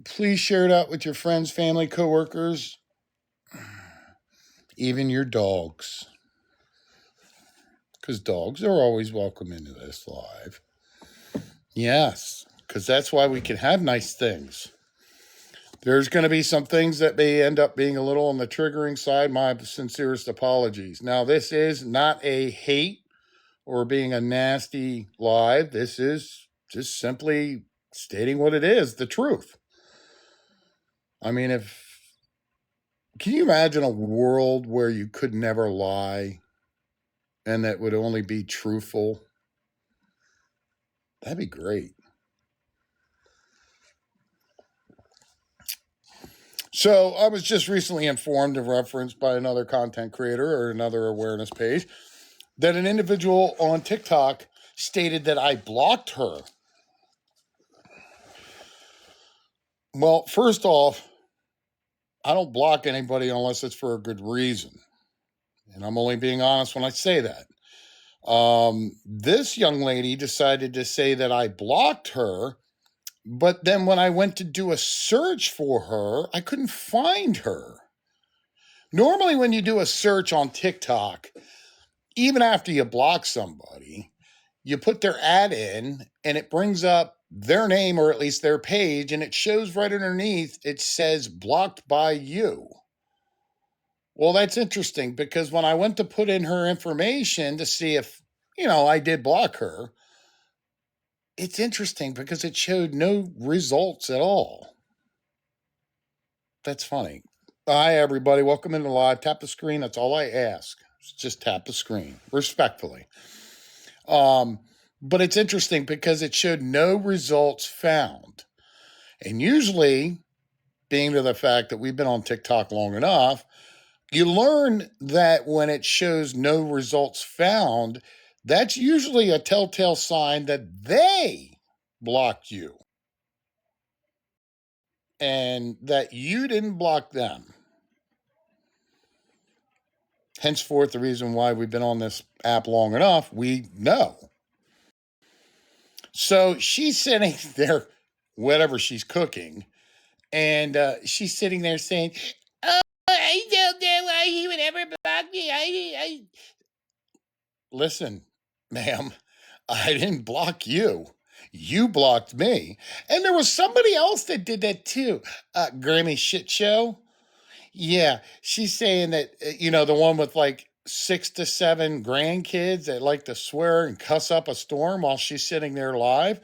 Please share it out with your friends, family, coworkers, even your dogs. Because dogs are always welcome into this live. Yes, because that's why we can have nice things. There's going to be some things that may end up being a little on the triggering side. My sincerest apologies. Now, this is not a hate or being a nasty live. This is just simply stating what it is, the truth. I mean, can you imagine a world where you could never lie and that would only be truthful? That'd be great. So I was just recently informed and referenced by another content creator or another awareness page that an individual on TikTok stated that I blocked her. Well, first off, I don't block anybody unless it's for a good reason. And I'm only being honest when I say that. This young lady decided to say that I blocked her, but then when I went to do a search for her, I couldn't find her. Normally, when you do a search on TikTok, even after you block somebody, you put their ad in and it brings up their name or at least their page, and it shows right underneath, it says blocked by you. Well, that's interesting because when I went to put in her information to see if, I did block her, it's interesting because it showed no results at all. That's funny. Hi, everybody. Welcome into live. Tap the screen. That's all I ask. Just tap the screen respectfully. But it's interesting because it showed no results found. And usually, being to the fact that we've been on TikTok long enough, you learn that when it shows no results found, that's usually a telltale sign that they blocked you and that you didn't block them. Henceforth, the reason why we've been on this app long enough, we know. So she's sitting there, whatever she's cooking, and she's sitting there saying, "Oh, I don't know why he would ever block me. I Listen, ma'am, I didn't block you. You blocked me. And there was somebody else that did that too. Grammy Shit Show. Yeah, she's saying that, the one with like 6 to 7 grandkids that like to swear and cuss up a storm while she's sitting there live.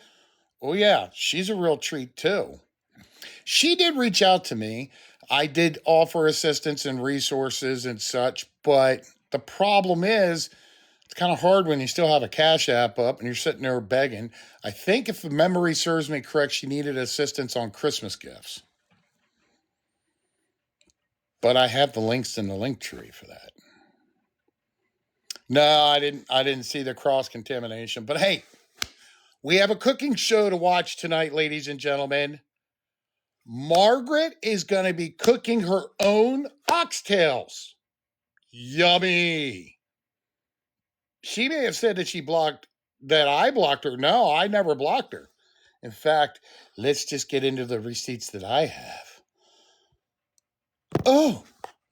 Oh, yeah, she's a real treat too. She did reach out to me. I did offer assistance and resources and such, but the problem is, it's kind of hard when you still have a Cash App up and you're sitting there begging. I think if the memory serves me correct, she needed assistance on Christmas gifts. But I have the links in the link tree for that. No, I didn't see the cross contamination. But hey, we have a cooking show to watch tonight, ladies and gentlemen. Margaret is going to be cooking her own oxtails. Yummy. She may have said that I blocked her. No, I never blocked her. In fact, let's just get into the receipts that I have. Oh,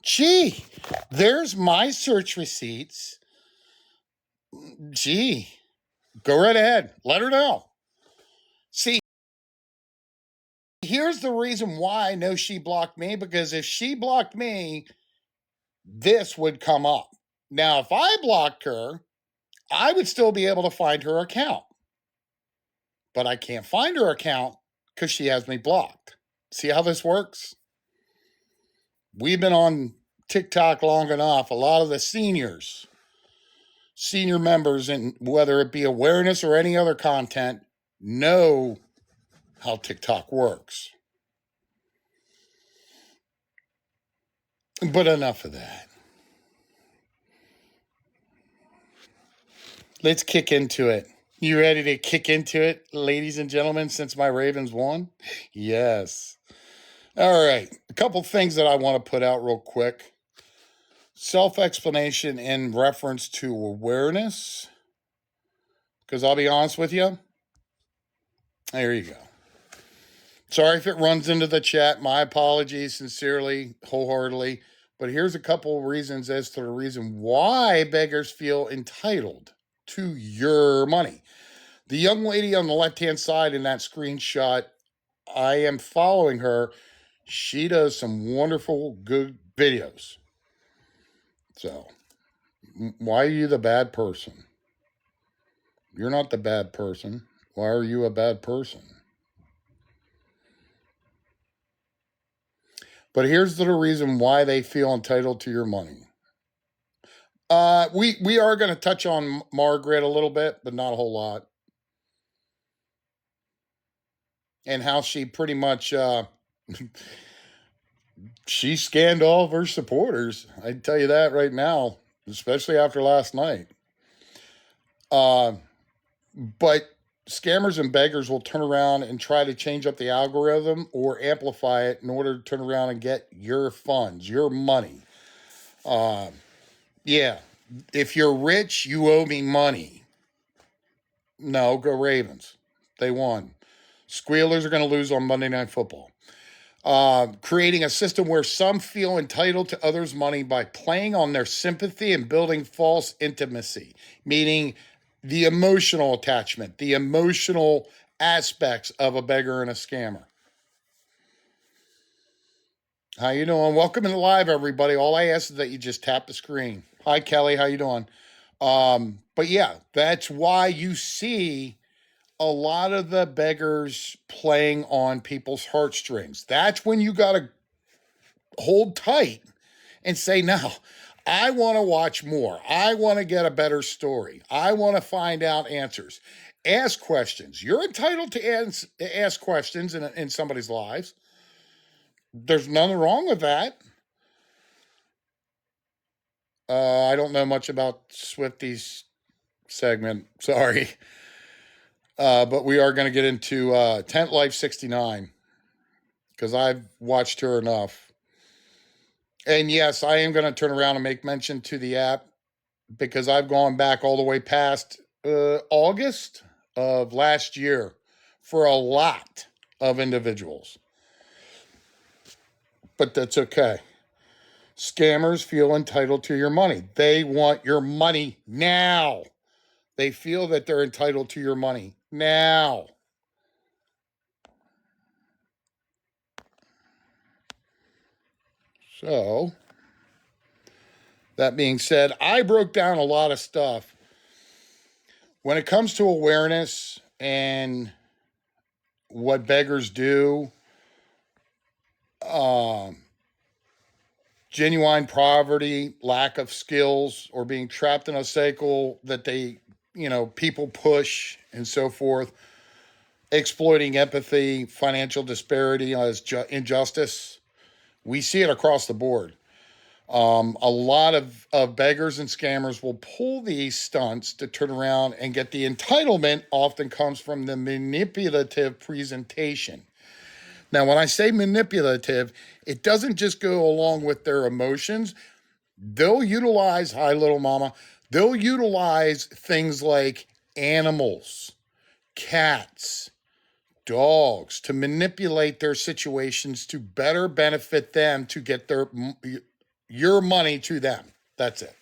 gee, there's my search receipts. Gee, go right ahead. Let her know. See, here's the reason why I know she blocked me, because if she blocked me, this would come up. Now, if I blocked her, I would still be able to find her account. But I can't find her account because she has me blocked. See how this works? We've been on TikTok long enough. A lot of the senior members, and whether it be awareness or any other content, know how TikTok works. But enough of that. Let's kick into it. You ready to kick into it, ladies and gentlemen, since my Ravens won? Yes. All right. A couple things that I want to put out real quick. Self-explanation in reference to awareness. Because I'll be honest with you. There you go. Sorry if it runs into the chat. My apologies, sincerely, wholeheartedly. But here's a couple of reasons as to the reason why beggars feel entitled to your money. The young lady on the left-hand side in that screenshot, I am following her. She does some wonderful, good videos. So, why are you the bad person? You're not the bad person. Why are you a bad person? But here's the reason why they feel entitled to your money. We are going to touch on Margaret a little bit, but not a whole lot, and how she pretty much she scanned all of her supporters. I can tell you that right now, especially after last night. But scammers and beggars will turn around and try to change up the algorithm or amplify it in order to turn around and get your funds, your money. Yeah, if you're rich, you owe me money. No, go Ravens. They won. Squealers are going to lose on Monday Night Football. Creating a system where some feel entitled to others' money by playing on their sympathy and building false intimacy, meaning the emotional attachment, the emotional aspects of a beggar and a scammer. How you doing? Welcome in live, everybody. All I ask is that you just tap the screen. Hi, Kelly. How you doing? But yeah, that's why you see a lot of the beggars playing on people's heartstrings. That's when you got to hold tight and say, no, I want to watch more. I want to get a better story. I want to find out answers. Ask questions. You're entitled to ask questions in somebody's lives. There's nothing wrong with that. I don't know much about Swifty's segment. Sorry. But we are going to get into Tent Life 69 because I've watched her enough. And yes, I am going to turn around and make mention to the app because I've gone back all the way past August of last year for a lot of individuals. But that's okay. Scammers feel entitled to your money. They want your money now. They feel that they're entitled to your money now. So, that being said, I broke down a lot of stuff. When it comes to awareness and what beggars do, genuine poverty, lack of skills, or being trapped in a cycle that people push and so forth, exploiting empathy, financial disparity as injustice. We see it across the board. A lot of beggars and scammers will pull these stunts to turn around and get the entitlement. Often comes from the manipulative presentation. Now, when I say manipulative, it doesn't just go along with their emotions. They'll utilize, hi, little mama, they'll utilize things like animals, cats, dogs to manipulate their situations to better benefit them to get your money to them. That's it.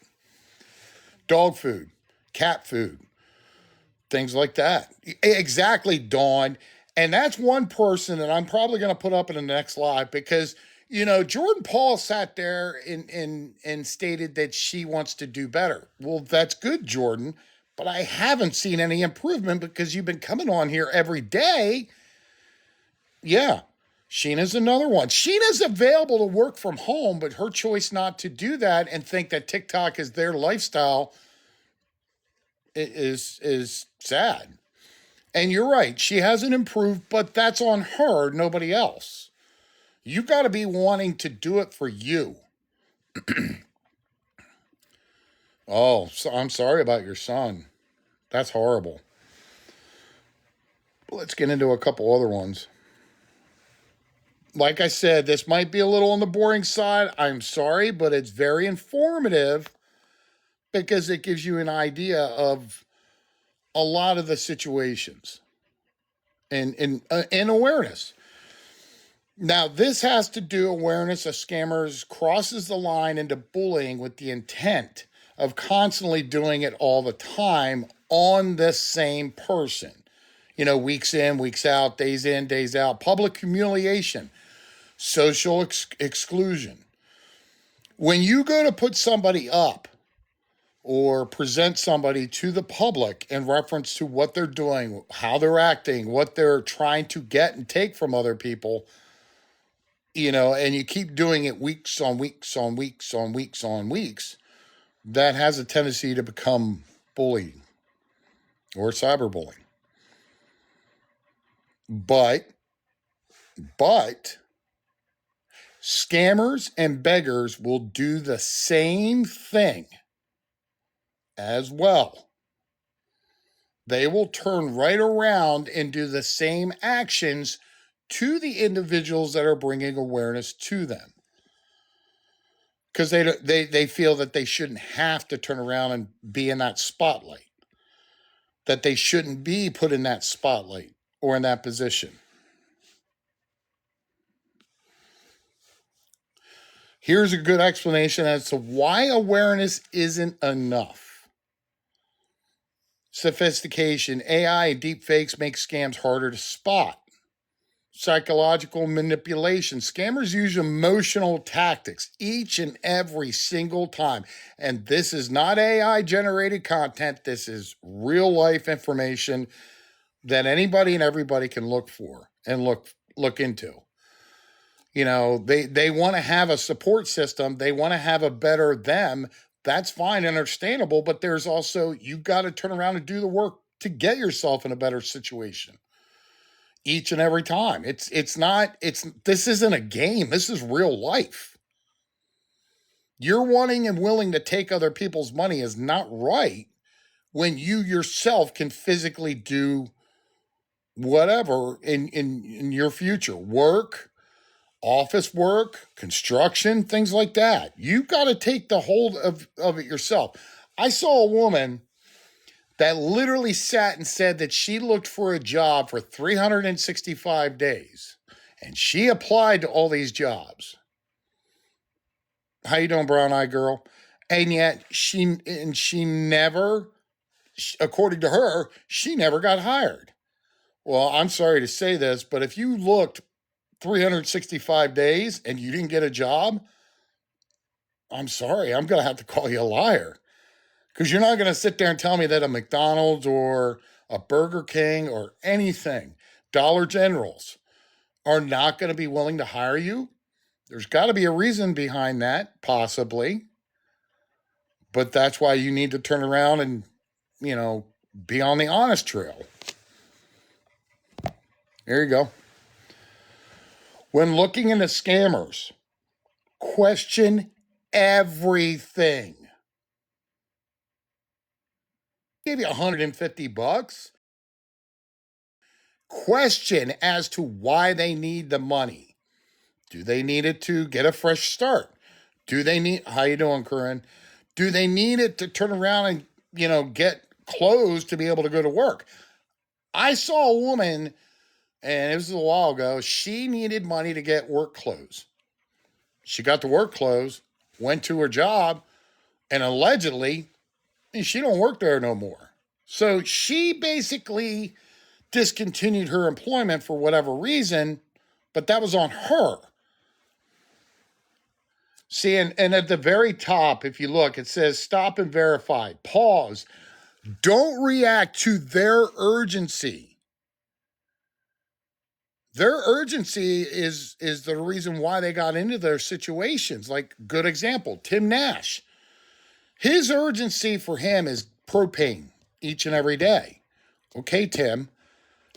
Dog food, cat food, things like that. Exactly, Dawn. And that's one person that I'm probably going to put up in the next live because, Jordan Paul sat there and stated that she wants to do better. Well, that's good, Jordan, but I haven't seen any improvement because you've been coming on here every day. Yeah. Sheena's another one. Sheena's available to work from home, but her choice not to do that and think that TikTok is their lifestyle is sad. And you're right, she hasn't improved, but that's on her, nobody else. You got to be wanting to do it for you. Oh, so I'm sorry about your son. That's horrible. Let's get into a couple other ones. Like I said, this might be a little on the boring side. I'm sorry, but it's very informative because it gives you an idea of a lot of the situations and awareness. Now, this has to do awareness of scammers crosses the line into bullying with the intent of constantly doing it all the time on the same person. Weeks in, weeks out, days in, days out, public humiliation, social exclusion. When you go to put somebody up or present somebody to the public in reference to what they're doing, how they're acting, what they're trying to get and take from other people, and you keep doing it weeks on weeks on weeks on weeks on weeks, that has a tendency to become bullying or cyberbullying. But scammers and beggars will do the same thing as well. They will turn right around and do the same actions to the individuals that are bringing awareness to them, because they feel that they shouldn't have to turn around and be in that spotlight, that they shouldn't be put in that spotlight or in that position. Here's a good explanation as to why awareness isn't enough. Sophistication, AI, and deepfakes make scams harder to spot. Psychological manipulation. Scammers use emotional tactics each and every single time. And this is not AI generated content. This is real life information that anybody and everybody can look for and look into. They want to have a support system. They want to have a better them. That's fine and understandable. But there's also, you've got to turn around and do the work to get yourself in a better situation. Each and every time. This isn't a game. This is real life. You're wanting and willing to take other people's money is not right when you yourself can physically do whatever in your future. Work, office work, construction, things like that. You've got to take the hold of it yourself. I saw a woman that literally sat and said that she looked for a job for 365 days. And she applied to all these jobs. How you doing, brown-eyed girl? And yet she never, according to her, she never got hired. Well, I'm sorry to say this, but if you looked 365 days and you didn't get a job, I'm sorry, I'm going to have to call you a liar. Because you're not going to sit there and tell me that a McDonald's or a Burger King or anything, Dollar Generals, are not going to be willing to hire you. There's got to be a reason behind that, possibly. But that's why you need to turn around and, be on the honest trail. There you go. When looking into scammers, question everything. Give you $150. Question as to why they need the money. Do they need it to get a fresh start? Do they need, how you doing, Corinne? Do they need it to turn around and, get clothes to be able to go to work? I saw a woman, and it was a while ago, she needed money to get work clothes. She got the work clothes, went to her job, and allegedly, she don't work there no more. So she basically discontinued her employment for whatever reason, but that was on her. See, and at the very top, if you look, it says stop and verify, pause. Don't react to their urgency. Their urgency is the reason why they got into their situations. Like, good example, Tim Nash. His urgency for him is propane each and every day. Okay, Tim,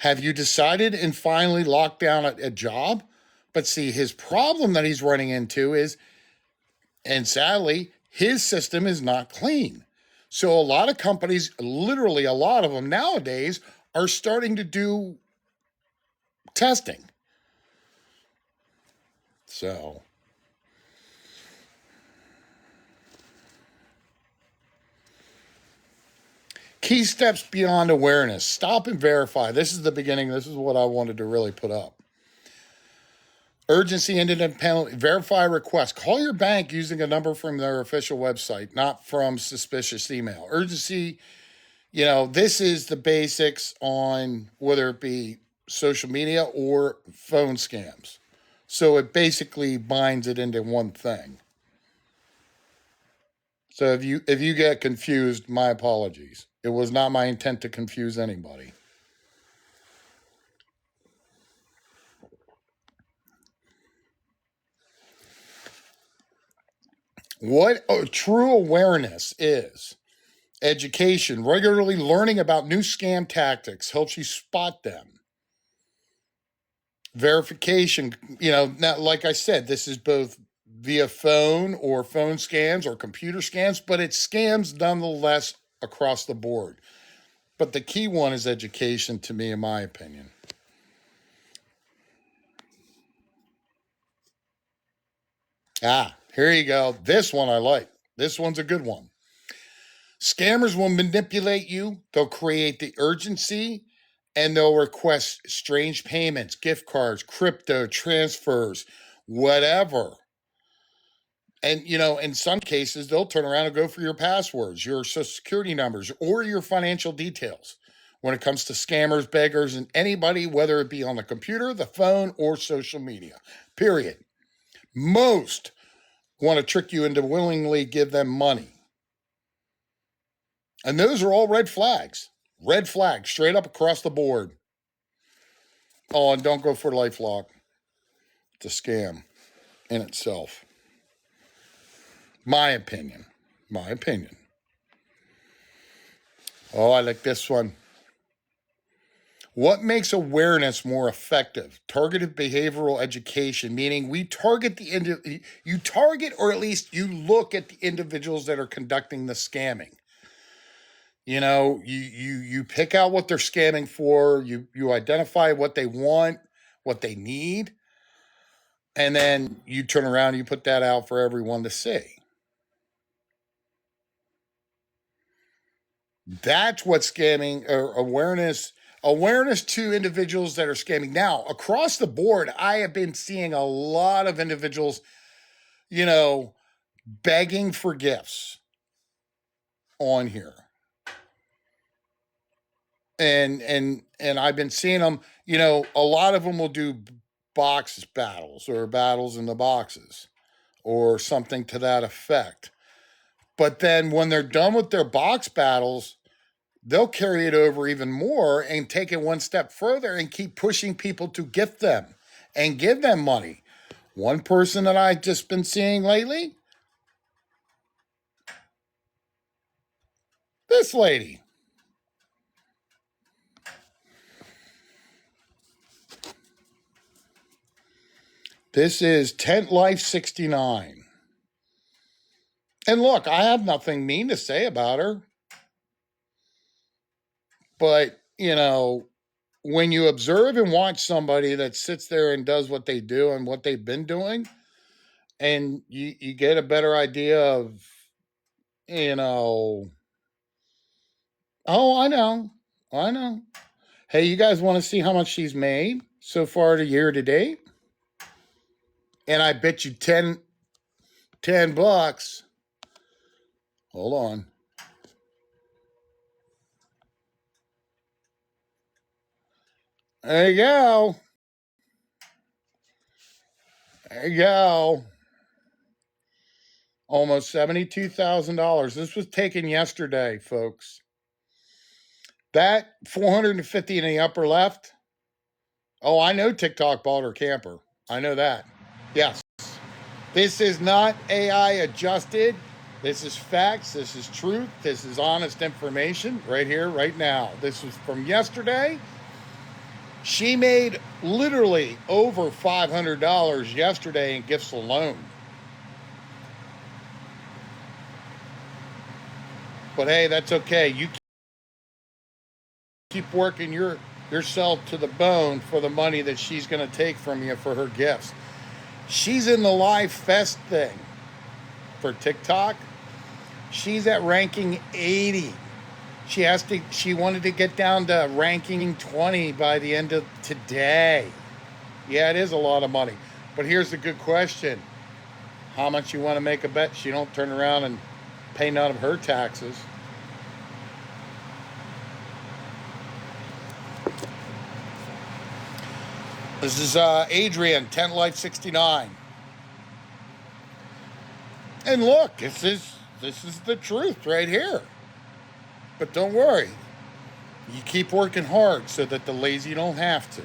have you decided and finally locked down a job? But see, his problem that he's running into is, and sadly, his system is not clean. So a lot of companies, literally a lot of them nowadays, are starting to do testing. So key steps beyond awareness. Stop and verify. This is the beginning. This is what I wanted to really put up. Urgency, independent penalty, verify request. Call your bank using a number from their official website, not from suspicious email. Urgency, this is the basics on whether it be social media or phone scams. So it basically binds it into one thing. So if you get confused, my apologies. It was not my intent to confuse anybody. What true awareness is: education, regularly learning about new scam tactics helps you spot them. Verification, now, like I said, this is both via phone or phone scams or computer scams, but it's scams nonetheless across the board. But the key one is education, to me, in my opinion. Here you go. This one I like. This one's a good one. Scammers will manipulate you. They'll create the urgency and they'll request strange payments, gift cards, crypto, transfers, whatever. And, in some cases, they'll turn around and go for your passwords, your social security numbers, or your financial details when it comes to scammers, beggars, and anybody, whether it be on the computer, the phone, or social media, period. Most want to trick you into willingly give them money. And those are all red flags. Red flags, straight up across the board. Oh, and don't go for LifeLock. It's a scam in itself. My opinion. Oh, I like this one. What makes awareness more effective? Targeted behavioral education, meaning we target you target, or at least you look at the individuals that are conducting the scamming. You pick out what they're scamming for, you identify what they want, what they need, and then you turn around and you put that out for everyone to see. That's what scamming or awareness to individuals that are scamming. Now, across the board, I have been seeing a lot of individuals, begging for gifts on here. And I've been seeing them, a lot of them will do box battles or battles in the boxes or something to that effect. But then when they're done with their box battles, they'll carry it over even more and take it one step further and keep pushing people to gift them and give them money. One person that I've just been seeing lately, this lady. This is Tent Life 69. And look, I have nothing mean to say about her. But, when you observe and watch somebody that sits there and does what they do and what they've been doing, and you get a better idea of, oh, I know. Hey, you guys want to see how much she's made so far the year to date? And I bet you 10 bucks. Hold on. There you go. Almost $72,000. This was taken yesterday, folks. That 450 in the upper left. Oh, I know TikTok bought her camper. I know that. Yes. This is not AI adjusted. This is facts. This is truth. This is honest information right here, right now. This was from yesterday. She made literally over $500 yesterday in gifts alone. But hey, that's okay. You keep working yourself to the bone for the money that she's going to take from you for her gifts. She's in the Live Fest thing for TikTok. She's at ranking 80. She wanted to get down to ranking 20 by the end of today. Yeah, it is a lot of money. But here's the good question. How much you want to make a bet she don't turn around and pay none of her taxes? This is Adrian, 10 Life 69. And look, this is the truth right here. But don't worry. You keep working hard so that the lazy don't have to.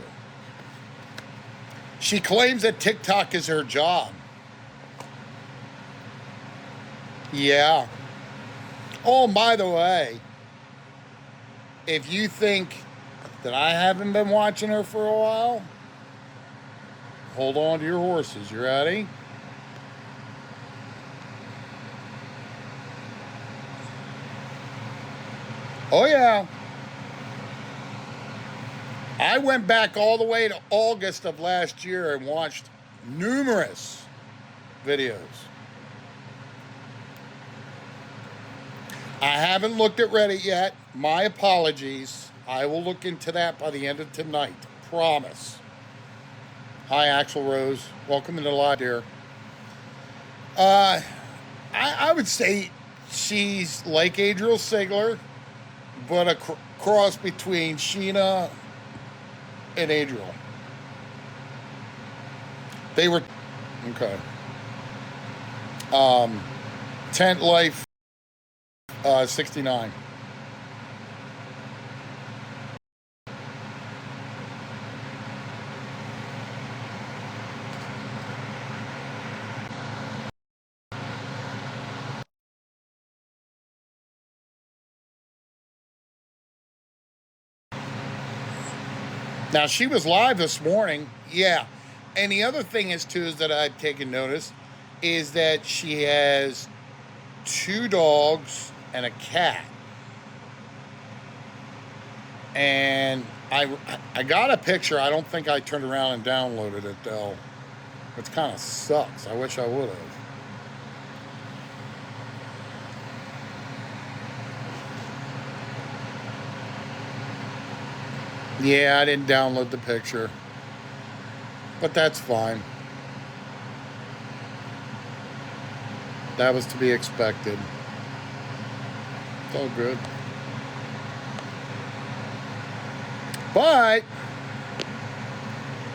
She claims that TikTok is her job. Yeah. Oh, by the way, if you think that I haven't been watching her for a while, hold on to your horses. You ready? Oh, yeah. I went back all the way to August of last year and watched numerous videos. I haven't looked at Reddit yet. My apologies. I will look into that by the end of tonight. Promise. Hi, Axel Rose. Welcome to the live, dear. I would say she's like Adriel Sigler, but a cross between Sheena and Adriel. They were okay. Tent Life 69. Now she was live this morning, yeah. And the other thing is too is that I've taken notice is that she has 2 dogs and a cat. And I got a picture. I don't think I turned around and downloaded it though. Which kind of sucks. I wish I would have. Yeah, I didn't download the picture. But that's fine. That was to be expected. It's all good. But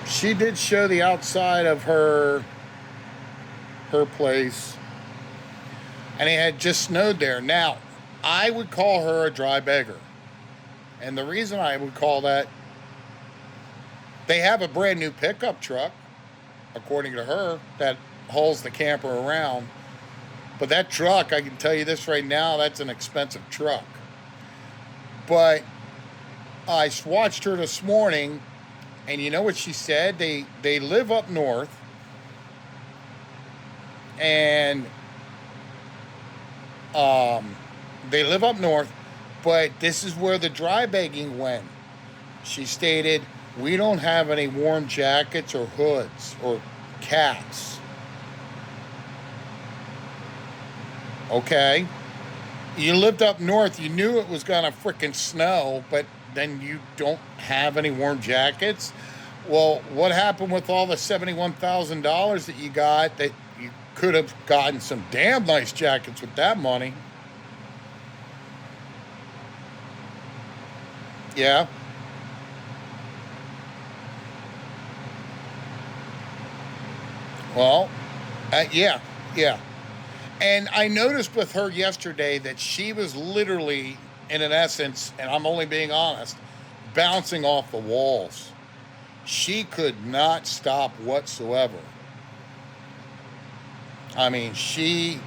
she did show the outside of her place. And it had just snowed there. Now, I would call her a dry beggar. And the reason I would call that, they have a brand new pickup truck, according to her, that hauls the camper around. But that truck, I can tell you this right now, that's an expensive truck. But I watched her this morning, and you know what she said? They live up north, and they live up north, but this is where the dry begging went. She stated, we don't have any warm jackets or hoods or cats. Okay. You lived up north, you knew it was gonna frickin' snow, but then you don't have any warm jackets? Well, what happened with all the $71,000 that you got that you could have gotten some damn nice jackets with that money? Yeah. Well, yeah. And I noticed with her yesterday that she was literally, in an essence, and I'm only being honest, bouncing off the walls. She could not stop whatsoever. I mean, she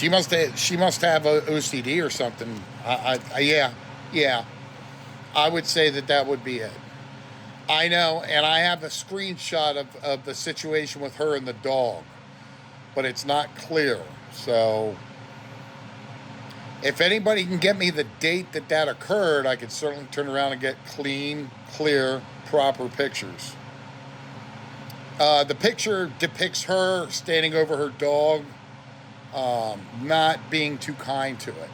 must have a OCD or something. Yeah. I would say that would be it. I know, and I have a screenshot of the situation with her and the dog, but it's not clear. So, if anybody can get me the date that occurred, I could certainly turn around and get clean, clear, proper pictures. The picture depicts her standing over her dog, not being too kind to it.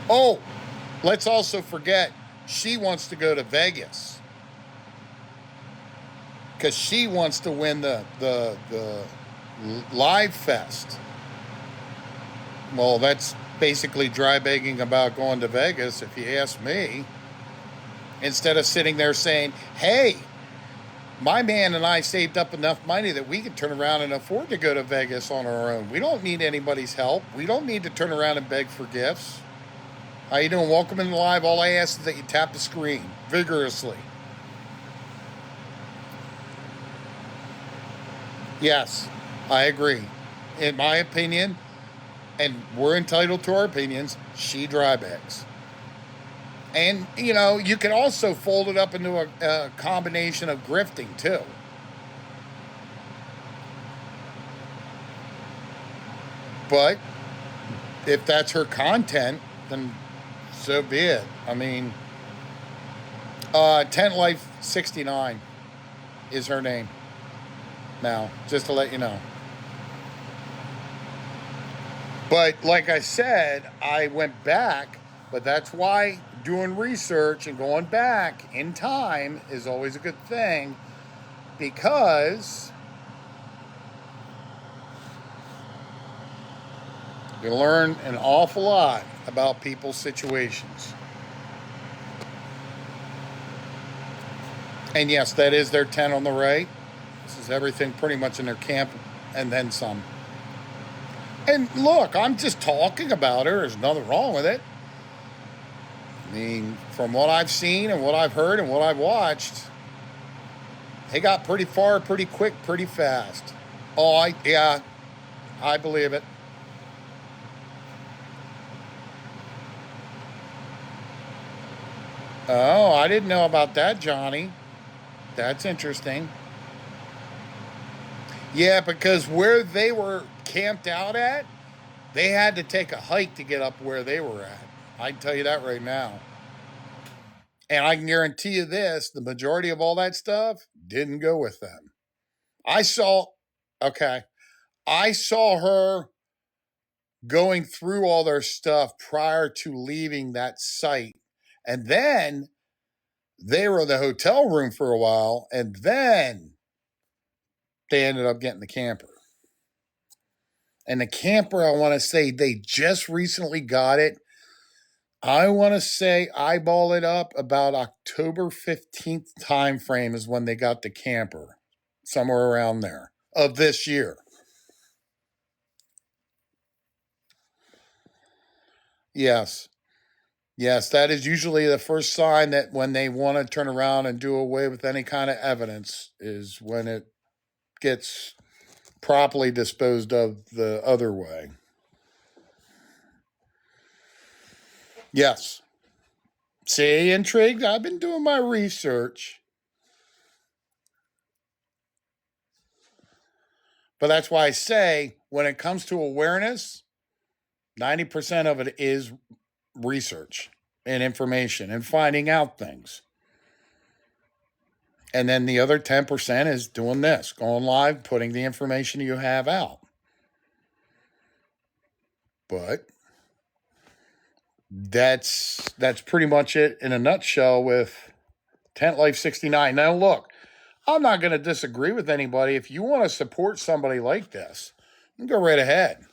Oh, let's also forget, she wants to go to Vegas. because she wants to win the live fest. Well, that's basically dry begging about going to Vegas, if you ask me. Instead of sitting there saying, hey, my man and I saved up enough money that we can turn around and afford to go to Vegas on our own. We don't need anybody's help. We don't need to turn around and beg for gifts. How you doing? Welcome in live. All I ask is that you tap the screen vigorously. Yes, I agree. In my opinion, and we're entitled to our opinions, she dry begs. And, you can also fold it up into a combination of grifting, too. But if that's her content, then so be it. I mean, Tent Life 69 is her name now, just to let you know. But like I said, I went back, but that's why doing research and going back in time is always a good thing, because you learn an awful lot about people's situations. And yes, that is their tent on the right. This is everything pretty much in their camp and then some. And look, I'm just talking about her. There's nothing wrong with it. I mean, from what I've seen and what I've heard and what I've watched, they got pretty far, pretty quick, pretty fast. Oh, I believe it. Oh, I didn't know about that, Johnny. That's interesting. Yeah, because where they were camped out at, they had to take a hike to get up where they were at. I can tell you that right now. And I can guarantee you this, the majority of all that stuff didn't go with them. I saw her going through all their stuff prior to leaving that site. And then they were in the hotel room for a while, and then they ended up getting the camper. And the camper, I want to say they just recently got it. I want to say eyeball it up about October 15th time frame is when they got the camper, somewhere around there of this year. Yes. Yes, that is usually the first sign that when they want to turn around and do away with any kind of evidence is when it gets properly disposed of the other way. Yes. See, intrigued? I've been doing my research. But that's why I say when it comes to awareness, 90% of it is research and information and finding out things. And then the other 10% is doing this, going live, putting the information you have out. But that's pretty much it in a nutshell with Tent Life 69. Now look, I'm not going to disagree with anybody. If you want to support somebody like this, you go right ahead.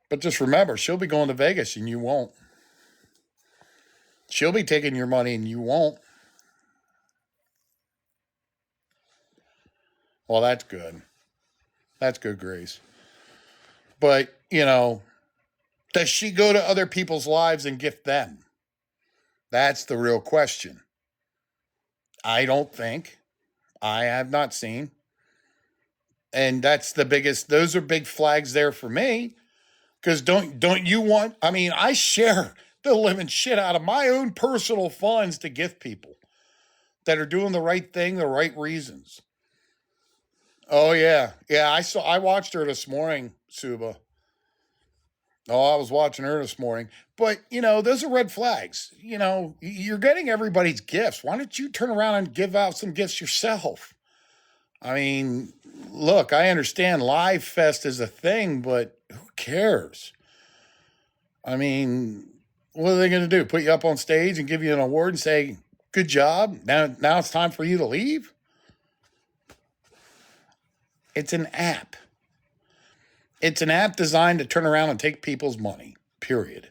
But just remember, she'll be going to Vegas and you won't. She'll be taking your money and you won't. Well, that's good. That's good, Grace. But, does she go to other people's lives and gift them? That's the real question. I don't think. I have not seen. And that's the biggest, those are big flags there for me. Because don't you want, I share the living shit out of my own personal funds to gift people that are doing the right thing, the right reasons. Oh yeah. Yeah, I watched her this morning, Suba. Oh, I was watching her this morning. But, those are red flags. You're getting everybody's gifts. Why don't you turn around and give out some gifts yourself? Look, I understand Live Fest is a thing, but who cares? What are they going to do? Put you up on stage and give you an award and say, good job? Now it's time for you to leave? It's an app. It's an app designed to turn around and take people's money, period.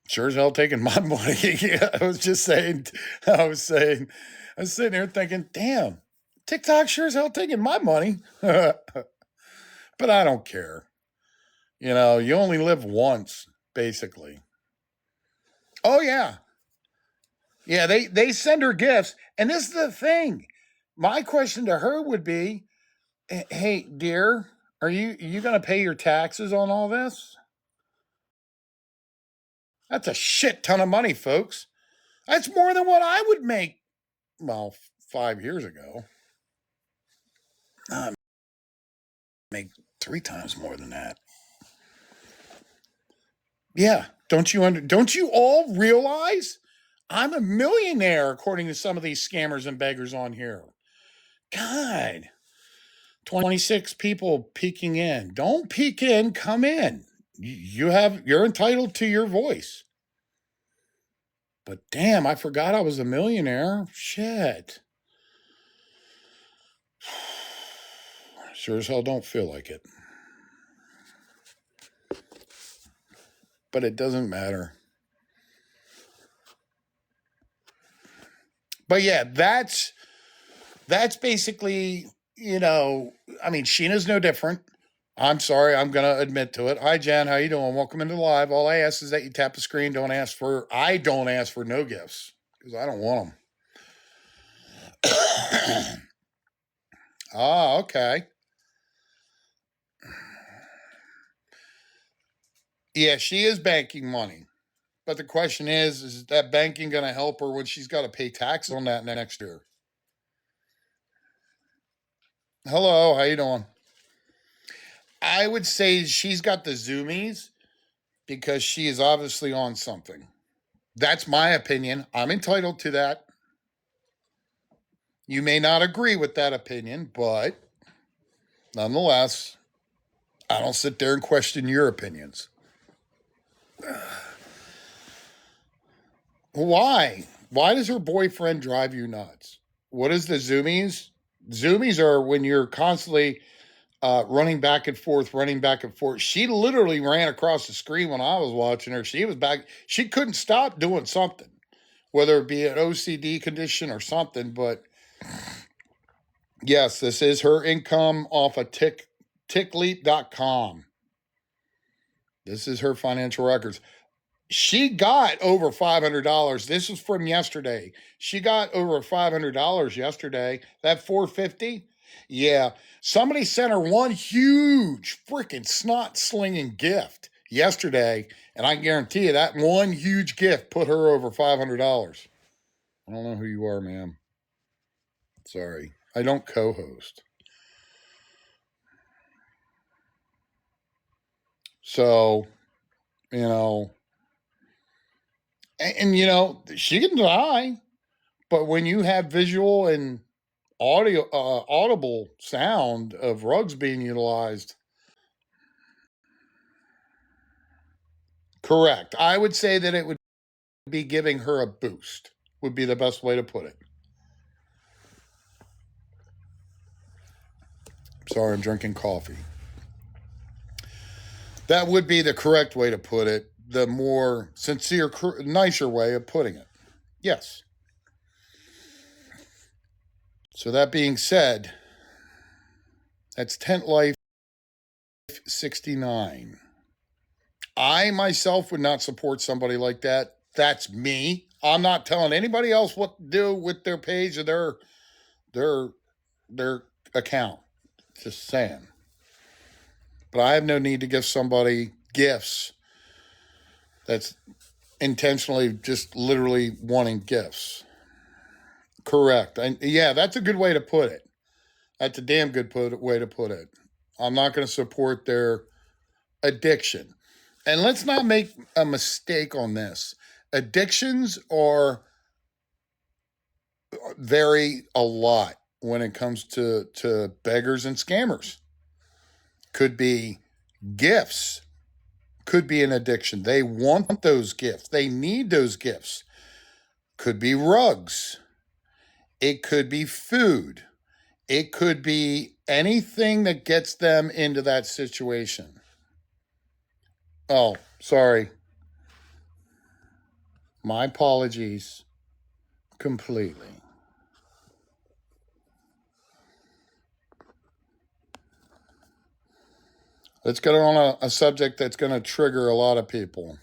Sure as hell taking my money. Yeah, I was sitting there thinking, damn, TikTok sure as hell taking my money. But I don't care. You only live once, basically. Oh yeah. Yeah, they send her gifts. And this is the thing. My question to her would be, hey, dear, are you gonna pay your taxes on all this? That's a shit ton of money, folks. That's more than what I would make, well, 5 years ago. I make 3 times more than that. Yeah. Don't you all realize I'm a millionaire according to some of these scammers and beggars on here? God. 26 people peeking in. Don't peek in, come in. You're entitled to your voice. But damn, I forgot I was a millionaire. Shit. Sure as hell don't feel like it. But it doesn't matter. But yeah, that's basically, Sheena's no different. I'm sorry, I'm gonna admit to it. Hi Jen, how you doing? Welcome into live. All I ask is that you tap the screen. I don't ask for no gifts because I don't want them. Ah, okay. Yeah, she is banking money. But the question is that banking going to help her when she's got to pay taxes on that next year? Hello, how you doing? I would say she's got the zoomies because she is obviously on something. That's my opinion. I'm entitled to that. You may not agree with that opinion, but nonetheless, I don't sit there and question your opinions. Why? Why does her boyfriend drive you nuts? What is the zoomies? Zoomies are when you're constantly running back and forth, running back and forth. She literally ran across the screen when I was watching her. She was back. She couldn't stop doing something, whether it be an OCD condition or something. But yes, this is her income off of tickleap.com. This is her financial records. She got over $500. This is from yesterday. She got over $500 yesterday. That $450. Yeah, somebody sent her one huge freaking snot slinging gift yesterday, and I guarantee you that one huge gift put her over $500. I don't know who you are, ma'am. Sorry, I don't co-host. So, and she can die, but when you have visual and audible sound of rugs being utilized. Correct. I would say that it would be giving her a boost, would be the best way to put it. Sorry, I'm drinking coffee. That would be the correct way to put it, the more sincere, nicer way of putting it. Yes. So that being said, that's Tent Life 69. I myself would not support somebody like that. That's me. I'm not telling anybody else what to do with their page or their account. Just saying. But I have no need to give somebody gifts that's intentionally just literally wanting gifts. Correct. And yeah, that's a good way to put it. That's a damn good way to put it. I'm not going to support their addiction. And let's not make a mistake on this. Addictions vary a lot when it comes to beggars and scammers. Could be gifts, could be an addiction. They want those gifts. They need those gifts. Could be rugs. It could be food. It could be anything that gets them into that situation. Oh, sorry. My apologies completely. Let's get on a subject that's going to trigger a lot of people.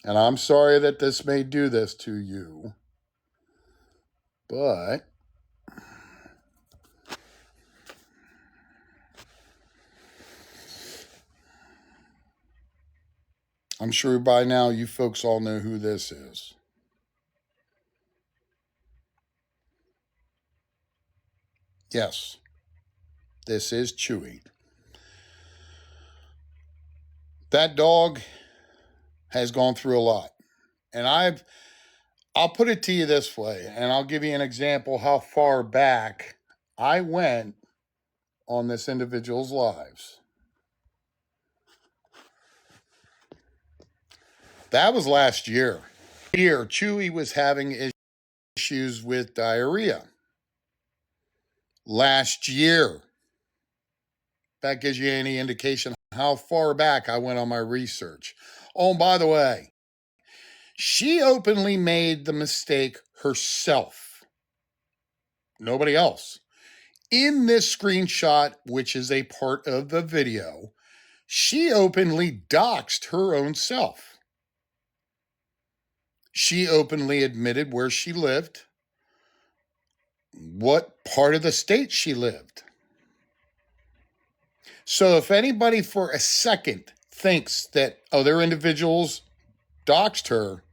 And I'm sorry that this may do this to you, but I'm sure by now you folks all know who this is. Yes, this is Chewy. That dog has gone through a lot. And I'll put it to you this way, and I'll give you an example how far back I went on this individual's lives. That was last year. Here, Chewy was having issues with diarrhea. Last year. That gives you any indication how far back I went on my research. Oh, and by the way, she openly made the mistake herself. Nobody else. In this screenshot, which is a part of the video, she openly doxed her own self. She openly admitted where she lived, what part of the state she lived. So if anybody for a second thinks that, oh, they're individuals doxed her,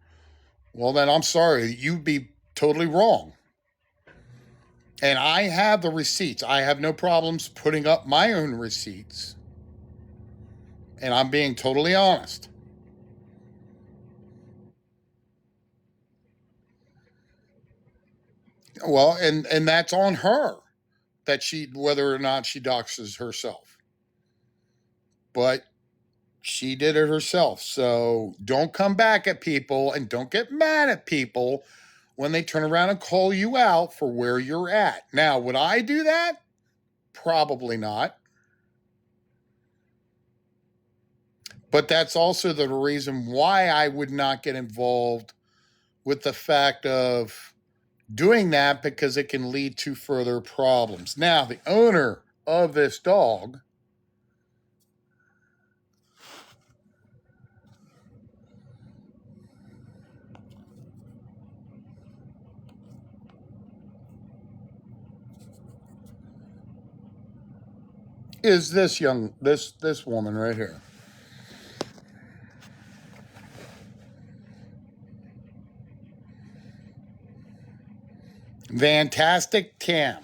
well, then I'm sorry, you'd be totally wrong. And I have the receipts. I have no problems putting up my own receipts. And I'm being totally honest. Well, and that's on her, that she, whether or not she doxes herself. But she did it herself. So don't come back at people and don't get mad at people when they turn around and call you out for where you're at. Now, would I do that? Probably not. But that's also the reason why I would not get involved with the fact of doing that, because it can lead to further problems. Now, the owner of this dog is this woman right here. Fantastic Tam,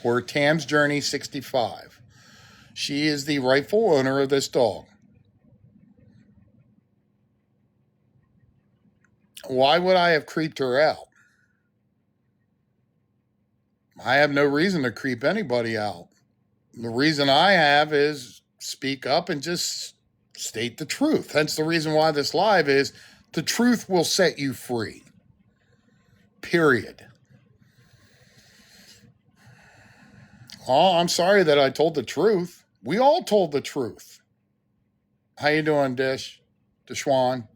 or Tam's Journey 65. She is the rightful owner of this dog. Why would I have creeped her out? I have no reason to creep anybody out. The reason I have is speak up and just state the truth. Hence the reason why this live is the truth will set you free. Period. Oh, I'm sorry that I told the truth. We all told the truth. How you doing, Dishwan?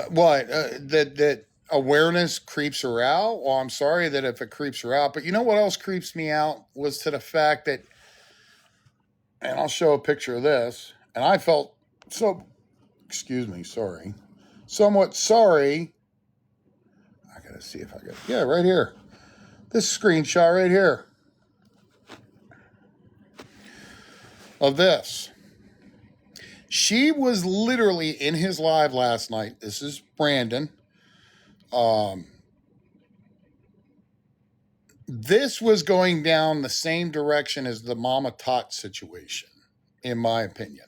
What? That awareness creeps her out? Well, I'm sorry that if it creeps her out. But you know what else creeps me out was to the fact that, and I'll show a picture of this, and I felt somewhat sorry. I gotta see if I got, yeah, right here. This screenshot right here of this. She was literally in his live last night. This is Brandon. This was going down the same direction as the Mama Tot situation, in my opinion.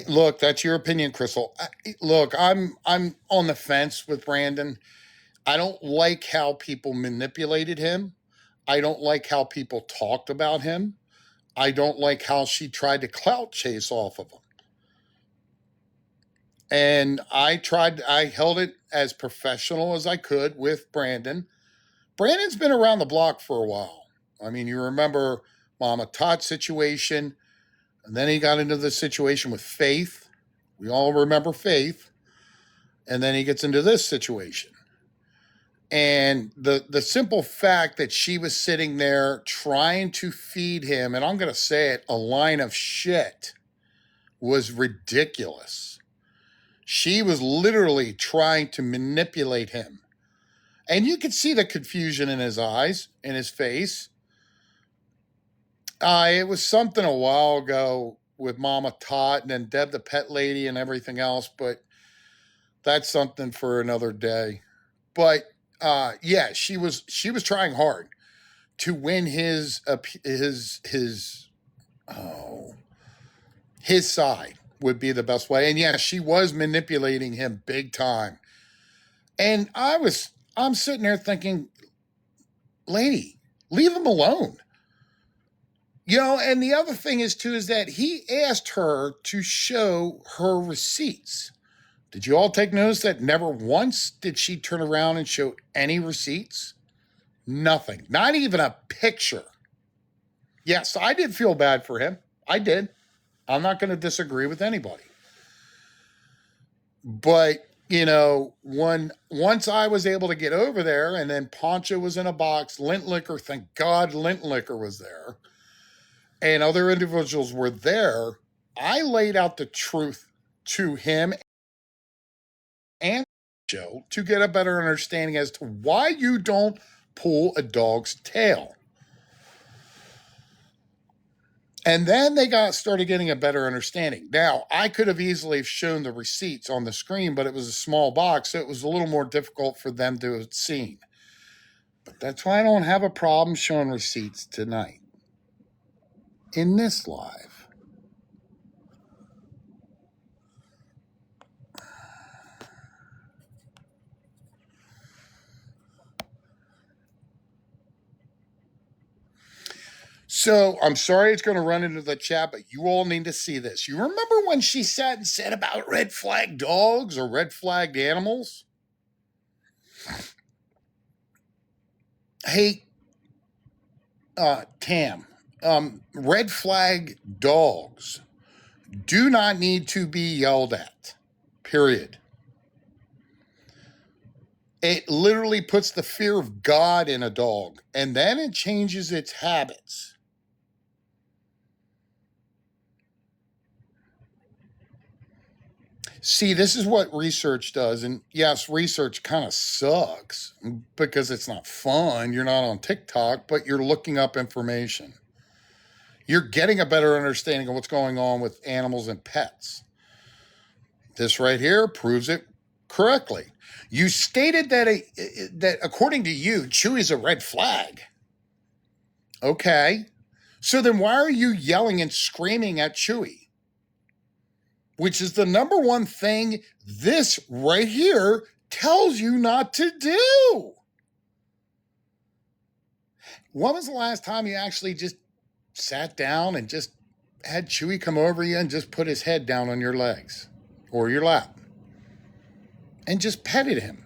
Look, that's your opinion, Crystal. Look, I'm on the fence with Brandon. I don't like how people manipulated him. I don't like how people talked about him. I don't like how she tried to clout chase off of him. And I held it as professional as I could with Brandon. Brandon's been around the block for a while. I mean, you remember Mama Todd's situation, and then he got into the situation with Faith. We all remember Faith. And then he gets into this situation. And the simple fact that she was sitting there trying to feed him, and I'm going to say it, a line of shit, was ridiculous. She was literally trying to manipulate him. And you could see the confusion in his eyes, in his face. It was something a while ago with Mama Tot and then Deb the pet lady and everything else, but that's something for another day. But yeah, she was trying hard to win his side would be the best way. And yeah, she was manipulating him big time. And I'm sitting there thinking, lady, leave him alone. You know, and the other thing is too, is that he asked her to show her receipts. Did you all take notice that never once did she turn around and show any receipts? Nothing. Not even a picture. Yes, I did feel bad for him. I did. I'm not going to disagree with anybody. But, you know, once I was able to get over there and then Poncho was in a box, Lint Liquor, thank God Lint Liquor was there, and other individuals were there, I laid out the truth to him and Joe to get a better understanding as to why you don't pull a dog's tail. And then they started getting a better understanding. Now, I could have easily shown the receipts on the screen, but it was a small box, so it was a little more difficult for them to have seen. But that's why I don't have a problem showing receipts tonight in this live. So I'm sorry it's going to run into the chat, but you all need to see this. You remember when she sat and said about red flag dogs or red flagged animals? Hey, Tam, red flag dogs do not need to be yelled at, period. It literally puts the fear of God in a dog, and then it changes its habits. See, this is what research does. And yes, research kind of sucks because it's not fun. You're not on TikTok, but you're looking up information. You're getting a better understanding of what's going on with animals and pets. This right here proves it correctly. You stated that according to you, Chewy's a red flag. Okay. So then why are you yelling and screaming at Chewy? Which is the number one thing this right here tells you not to do. When was the last time you actually just sat down and just had Chewy come over you and just put his head down on your legs or your lap and just petted him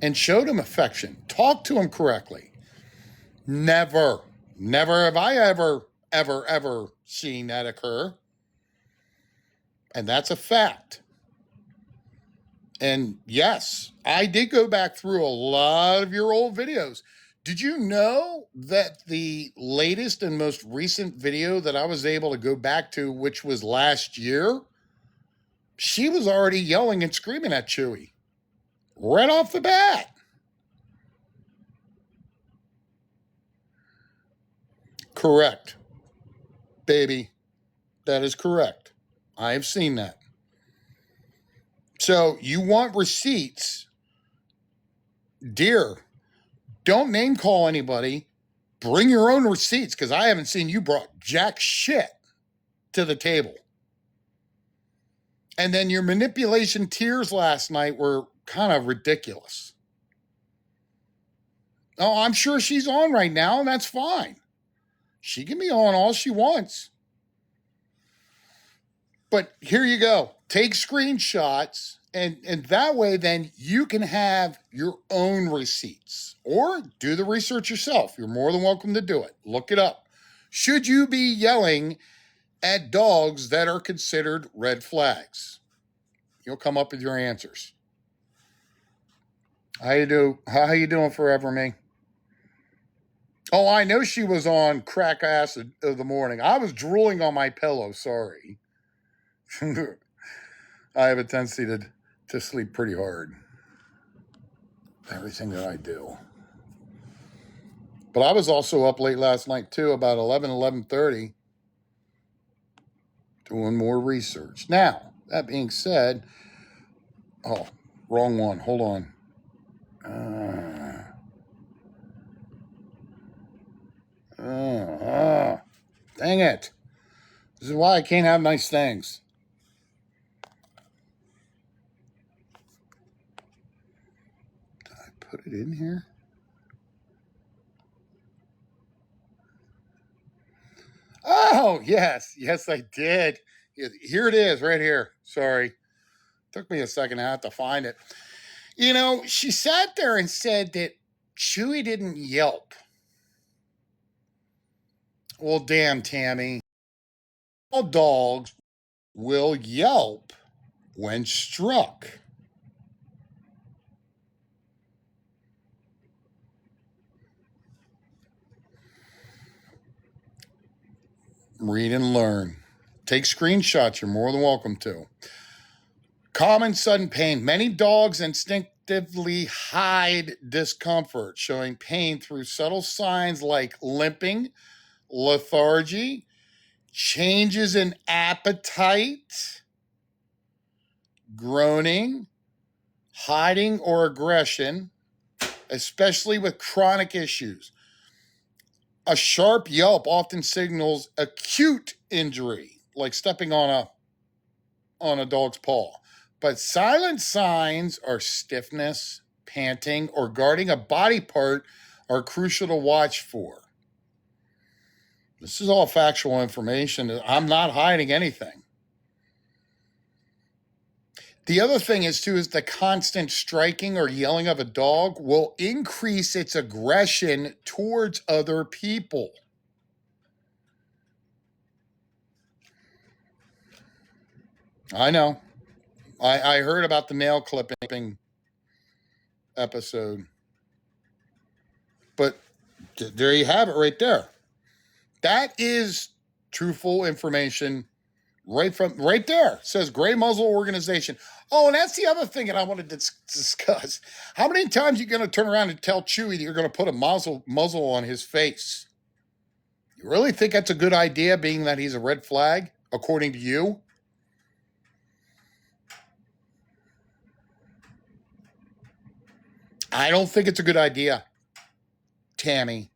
and showed him affection, talked to him correctly? Never have I ever seen that occur. And that's a fact. And yes, I did go back through a lot of your old videos. Did you know that the latest and most recent video that I was able to go back to, which was last year, she was already yelling and screaming at Chewy right off the bat. Correct. Baby, that is correct. I have seen that. So you want receipts? Dear, don't name call anybody. Bring your own receipts because I haven't seen you brought jack shit to the table. And then your manipulation tears last night were kind of ridiculous. Oh, I'm sure she's on right now, and that's fine. She can be on all she wants. But here you go. Take screenshots, and that way then you can have your own receipts or do the research yourself. You're more than welcome to do it. Look it up. Should you be yelling at dogs that are considered red flags? You'll come up with your answers. How you doing, Forever Me? Oh, I know she was on crack acid of the morning. I was drooling on my pillow. Sorry. I have a tendency to sleep pretty hard. Everything that I do. But I was also up late last night too, about 11:30, doing more research. Now, that being said, oh, wrong one. Hold on. Dang it. This is why I can't have nice things. Did I put it in here? Oh, yes. Yes, I did. Here it is, right here. Sorry. Took me a second. I had to find it. You know, she sat there and said that Chewy didn't yelp. Well, damn, Tammy. All dogs will yelp when struck. Read and learn. Take screenshots. You're more than welcome to. Common sudden pain. Many dogs instinctively hide discomfort, showing pain through subtle signs like limping, lethargy, changes in appetite, groaning, hiding, or aggression, especially with chronic issues. A sharp yelp often signals acute injury, like stepping on a dog's paw. But silent signs are stiffness, panting, or guarding a body part are crucial to watch for. This is all factual information. I'm not hiding anything. The other thing is the constant striking or yelling of a dog will increase its aggression towards other people. I know. I heard about the nail clipping episode. But there you have it right there. That is truthful information right there. It says Gray Muzzle Organization. Oh, and that's the other thing that I wanted to discuss. How many times are you going to turn around and tell Chewy that you're going to put a muzzle on his face? You really think that's a good idea, being that he's a red flag, according to you? I don't think it's a good idea, Tammy.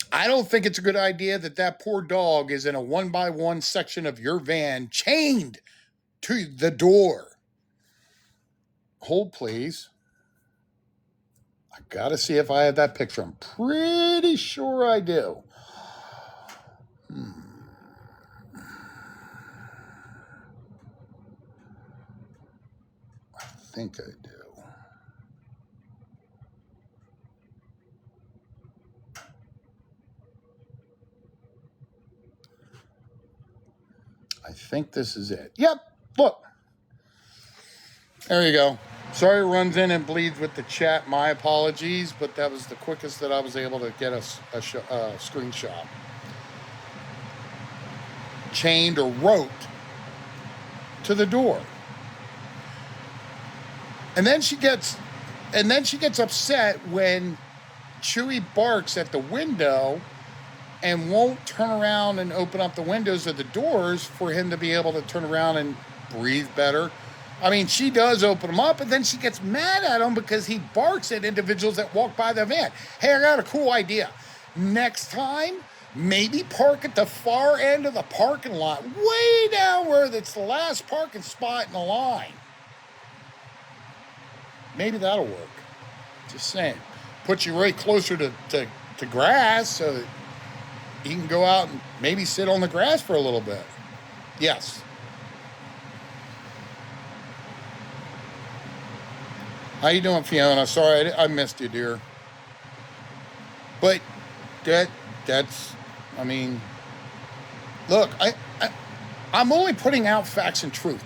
I don't think it's a good idea that poor dog is in a 1x1 section of your van, chained to the door. Hold, please. I gotta see if I have that picture. I'm pretty sure I do. I think I do. I think this is it. Yep, look. There you go. Sorry it runs in and bleeds with the chat. My apologies, but that was the quickest that I was able to get a screenshot. Chained or roped to the door. And then she gets upset when Chewy barks at the window and won't turn around and open up the windows or the doors for him to be able to turn around and breathe better. I mean, she does open them up, and then she gets mad at him because he barks at individuals that walk by the van. Hey, I got a cool idea. Next time, maybe park at the far end of the parking lot, way down where it's the last parking spot in the line. Maybe that'll work. Just saying. Put you right closer to grass so that he can go out and maybe sit on the grass for a little bit. Yes. How you doing, Fiona? Sorry, I missed you, dear. But that's, I mean, look, I'm only putting out facts and truth.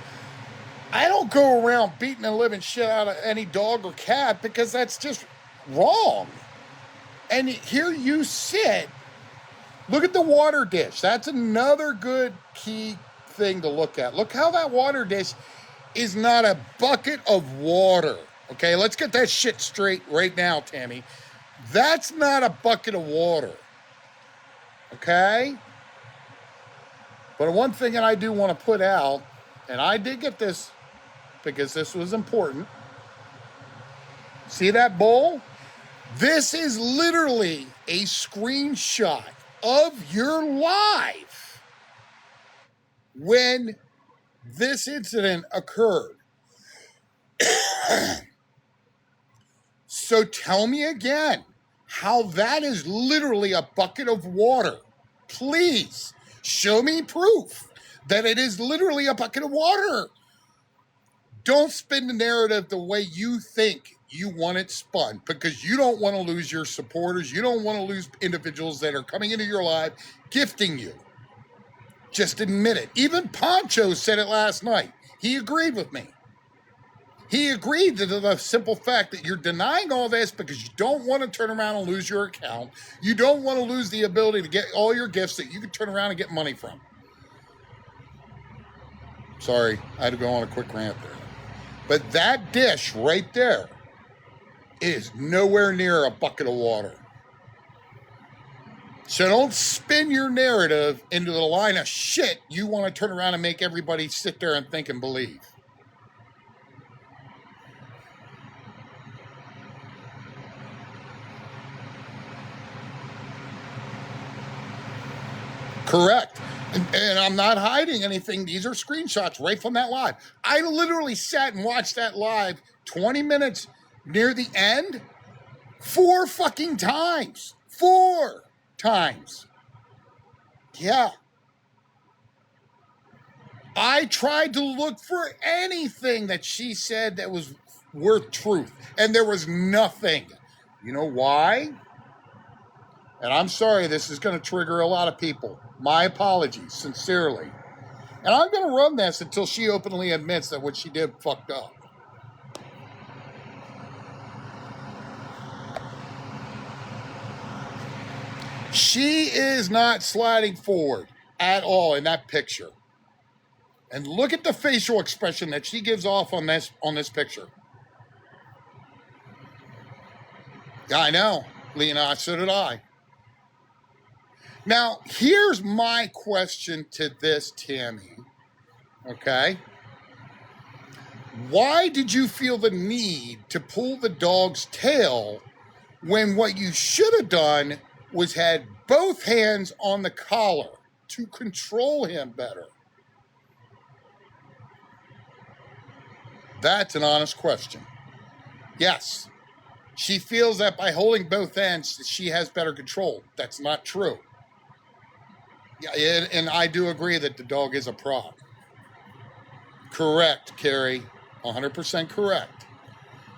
I don't go around beating the living shit out of any dog or cat because that's just wrong. And here you sit. Look at the water dish. That's another good key thing to look at. Look how that water dish is not a bucket of water. Okay, let's get that shit straight right now, Tammy. That's not a bucket of water. Okay? But one thing that I do want to put out, and I did get this because this was important. See that bowl? This is literally a screenshot of your life when this incident occurred. So tell me again how that is literally a bucket of water. Please show me proof that it is literally a bucket of water. Don't spin the narrative the way you think you want it spun, because you don't want to lose your supporters. You don't want to lose individuals that are coming into your life, gifting you. Just admit it. Even Poncho said it last night. He agreed with me. He agreed to the simple fact that you're denying all this because you don't want to turn around and lose your account. You don't want to lose the ability to get all your gifts that you can turn around and get money from. Sorry, I had to go on a quick rant there. But that dish right there is nowhere near a bucket of water. So don't spin your narrative into the line of shit you want to turn around and make everybody sit there and think and believe. Correct. And I'm not hiding anything. These are screenshots right from that live. I literally sat and watched that live 20 minutes near the end 4 fucking times. 4 times. Yeah. I tried to look for anything that she said that was worth truth, and there was nothing. You know why? And I'm sorry, this is going to trigger a lot of people. My apologies, sincerely. And I'm going to run this until she openly admits that what she did fucked up. She is not sliding forward at all in that picture. And look at the facial expression that she gives off on this picture. Yeah, I know, Lena, so did I. Now, here's my question to this, Tammy. Okay? Why did you feel the need to pull the dog's tail when what you should have done was had both hands on the collar to control him better? That's an honest question. Yes, she feels that by holding both ends, she has better control. That's not true. Yeah, and I do agree that the dog is a prop. Correct, Carrie. 100% correct.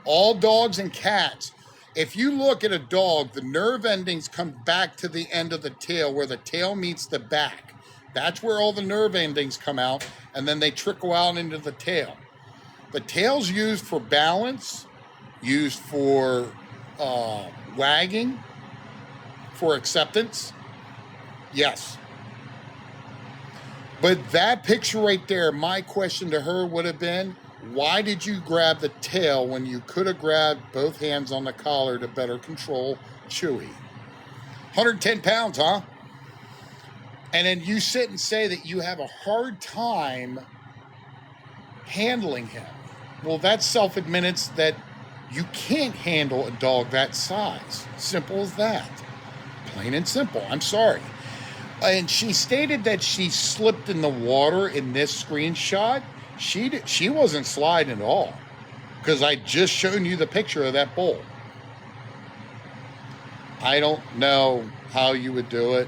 All dogs and cats, if you look at a dog, the nerve endings come back to the end of the tail where the tail meets the back. That's where all the nerve endings come out, and then they trickle out into the tail. The tail's used for balance, used for wagging, for acceptance. Yes. But that picture right there, my question to her would have been, why did you grab the tail when you could have grabbed both hands on the collar to better control Chewy? 110 pounds, huh? And then you sit and say that you have a hard time handling him. Well, that's self-admittance that you can't handle a dog that size. Simple as that. Plain and simple. I'm sorry. And she stated that she slipped in the water in this screenshot. She wasn't sliding at all, because I just shown you the picture of that bowl. I don't know how you would do it.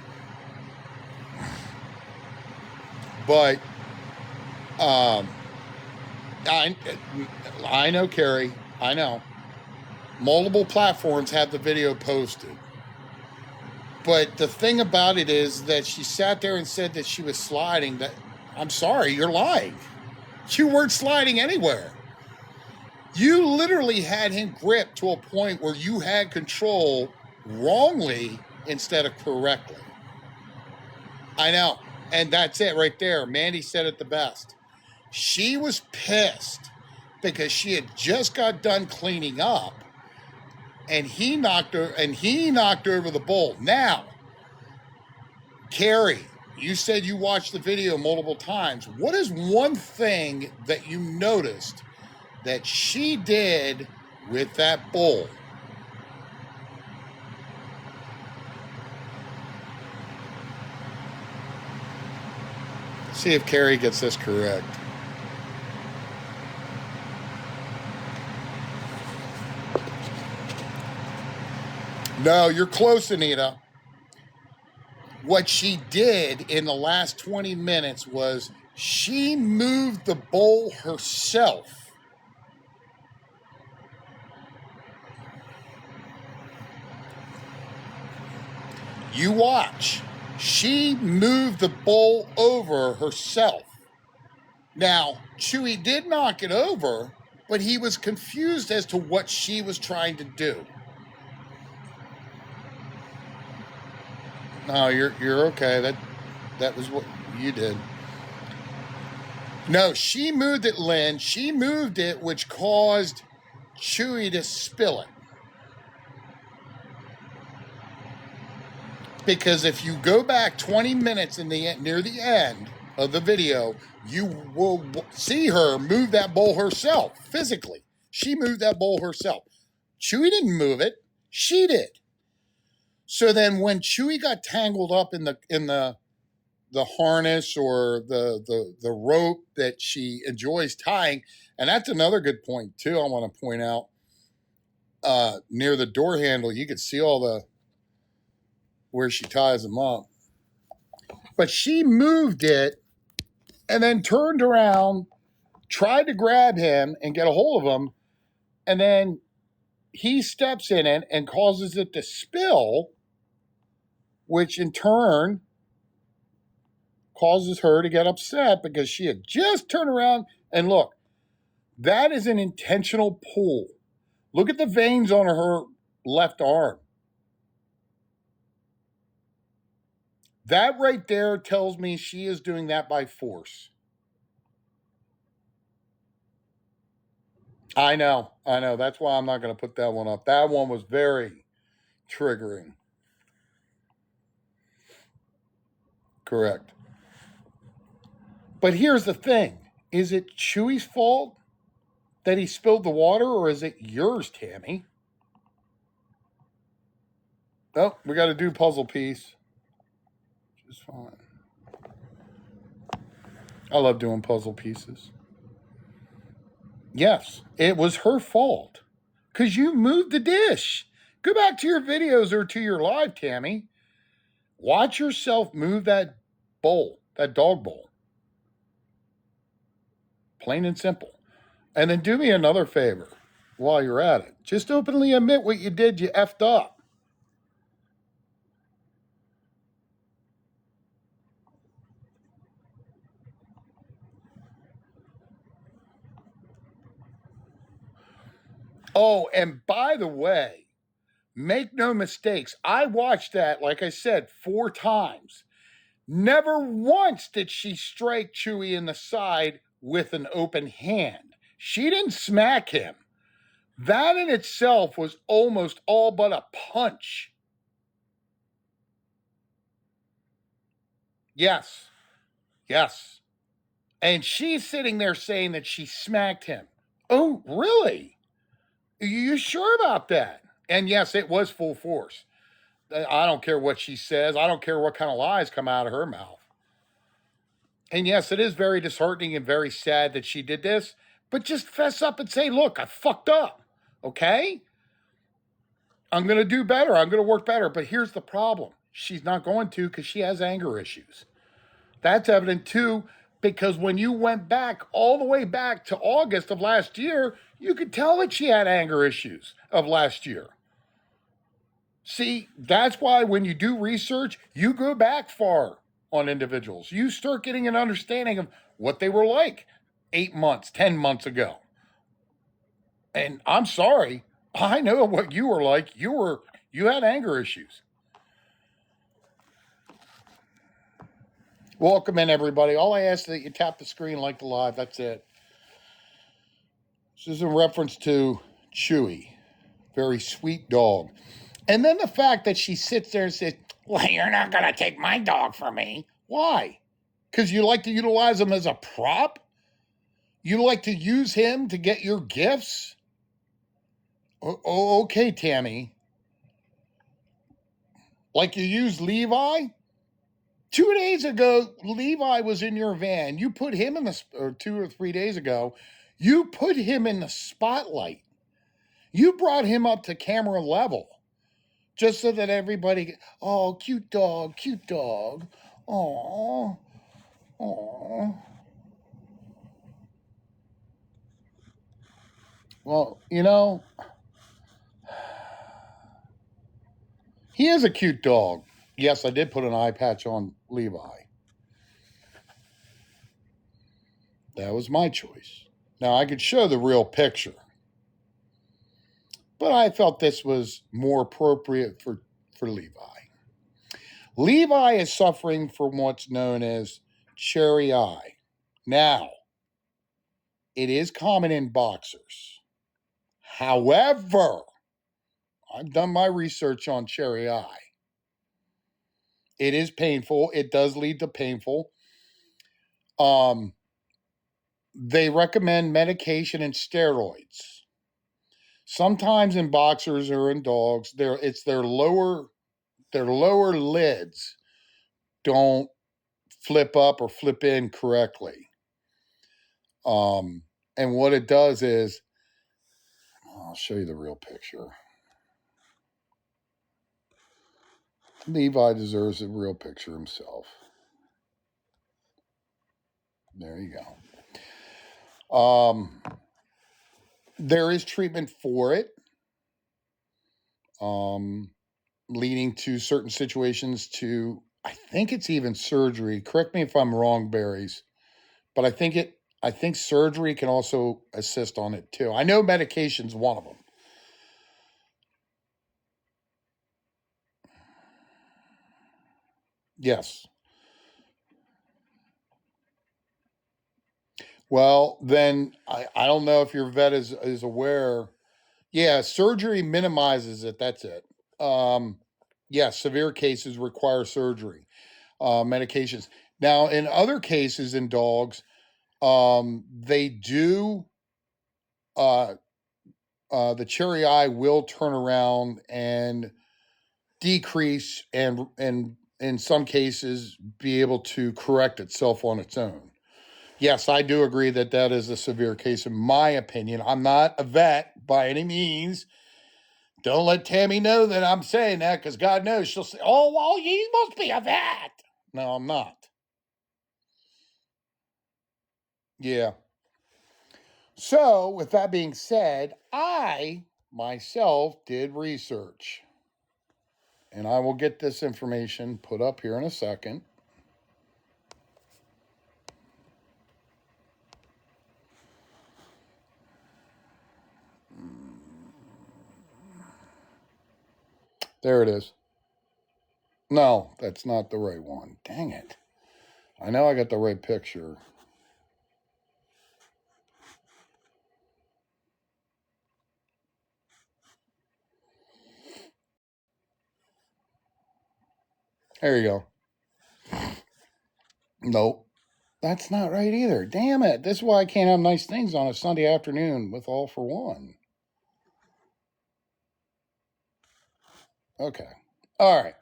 But I, I know, Carrie. I know. Multiple platforms have the video posted. But the thing about it is that she sat there and said that she was sliding. That I'm sorry, you're lying. You weren't sliding anywhere. You literally had him gripped to a point where you had control wrongly instead of correctly. I know. And that's it right there. Mandy said it the best. She was pissed because she had just got done cleaning up and he knocked over the bowl. Now, Carrie, you said you watched the video multiple times. What is one thing that you noticed that she did with that bowl? See if Carrie gets this correct. No, you're close, Anita. What she did in the last 20 minutes was she moved the bowl herself. You watch. She moved the bowl over herself. Now, Chewy did knock it over, but he was confused as to what she was trying to do. No, you're okay. That was what you did. No, she moved it, Lynn. She moved it, which caused Chewy to spill it. Because if you go back 20 minutes near the end of the video, you will see her move that bowl herself, physically. She moved that bowl herself. Chewy didn't move it. She did. So then when Chewy got tangled up in the harness or the rope that she enjoys tying, and that's another good point too, I want to point out, near the door handle, you could see all where she ties them up. But she moved it and then turned around, tried to grab him and get a hold of him, and then he steps in it and causes it to spill, which in turn causes her to get upset because she had just turned around and look, that is an intentional pull. Look at the veins on her left arm. That right there tells me she is doing that by force. I know. That's why I'm not going to put that one up. That one was very triggering. Correct. But here's the thing. Is it Chewy's fault that he spilled the water, or is it yours, Tammy? Oh, we got to do puzzle piece. Just fine. I love doing puzzle pieces. Yes, it was her fault because you moved the dish. Go back to your videos or to your live, Tammy. Watch yourself move that bowl, that dog bowl. Plain and simple. And then do me another favor while you're at it. Just openly admit what you did. You effed up. Oh, and by the way, make no mistakes. I watched that, like I said, 4 times. Never once did she strike Chewy in the side with an open hand. She didn't smack him. That in itself was almost all but a punch. Yes. Yes. And she's sitting there saying that she smacked him. Oh, really? Are you sure about that? And yes, it was full force. I don't care what she says. I don't care what kind of lies come out of her mouth. And yes, it is very disheartening and very sad that she did this, but just fess up and say, look, I fucked up. Okay? I'm going to do better. I'm going to work better. But here's the problem. She's not going to because she has anger issues. That's evident too, because when you went back all the way back to August of last year, you could tell that she had anger issues of last year. See, that's why when you do research, you go back far on individuals. You start getting an understanding of what they were like 8 months, 10 months ago. And I'm sorry, I know what you were like. You had anger issues. Welcome in, everybody. All I ask is that you tap the screen, like the live. That's it. This is in reference to Chewy. Very sweet dog. And then the fact that she sits there and says, well, you're not going to take my dog from me. Why? Because you like to utilize him as a prop? You like to use him to get your gifts? Okay, Tammy. Like you used Levi? 2 days ago, Levi was in your van. You put him in or 2 or 3 days ago, you put him in the spotlight. You brought him up to camera level just so that everybody, oh, cute dog, cute dog. Aw, aw. Well, he is a cute dog. Yes, I did put an eye patch on Levi. That was my choice. Now, I could show the real picture, but I felt this was more appropriate for Levi. Levi is suffering from what's known as cherry eye. Now, it is common in boxers. However, I've done my research on cherry eye. It is painful. It does lead to painful. They recommend medication and steroids. Sometimes in boxers or in dogs, it's their lower lids don't flip up or flip in correctly. And what it does is, I'll show you the real picture. Levi deserves a real picture himself. There you go. There is treatment for it, leading to certain situations to, I think it's even surgery. Correct me if I'm wrong, Barry's, but I think surgery can also assist on it too. I know medication's one of them. Yes. Well, then I don't know if your vet is aware. Yeah, surgery minimizes it. That's it. Yeah, severe cases require surgery, medications. Now, in other cases in dogs, they do, the cherry eye will turn around and decrease and in some cases be able to correct itself on its own. Yes, I do agree that that is a severe case in my opinion. I'm not a vet by any means. Don't let Tammy know that I'm saying that because God knows she'll say, oh, well, you must be a vet. No, I'm not. Yeah. So, with that being said, I myself did research. And I will get this information put up here in a second. There it is. No, that's not the right one. Dang it. I know I got the right picture. There you go. Nope. That's not right either. Damn it. This is why I can't have nice things on a Sunday afternoon with All for One. Okay. All right.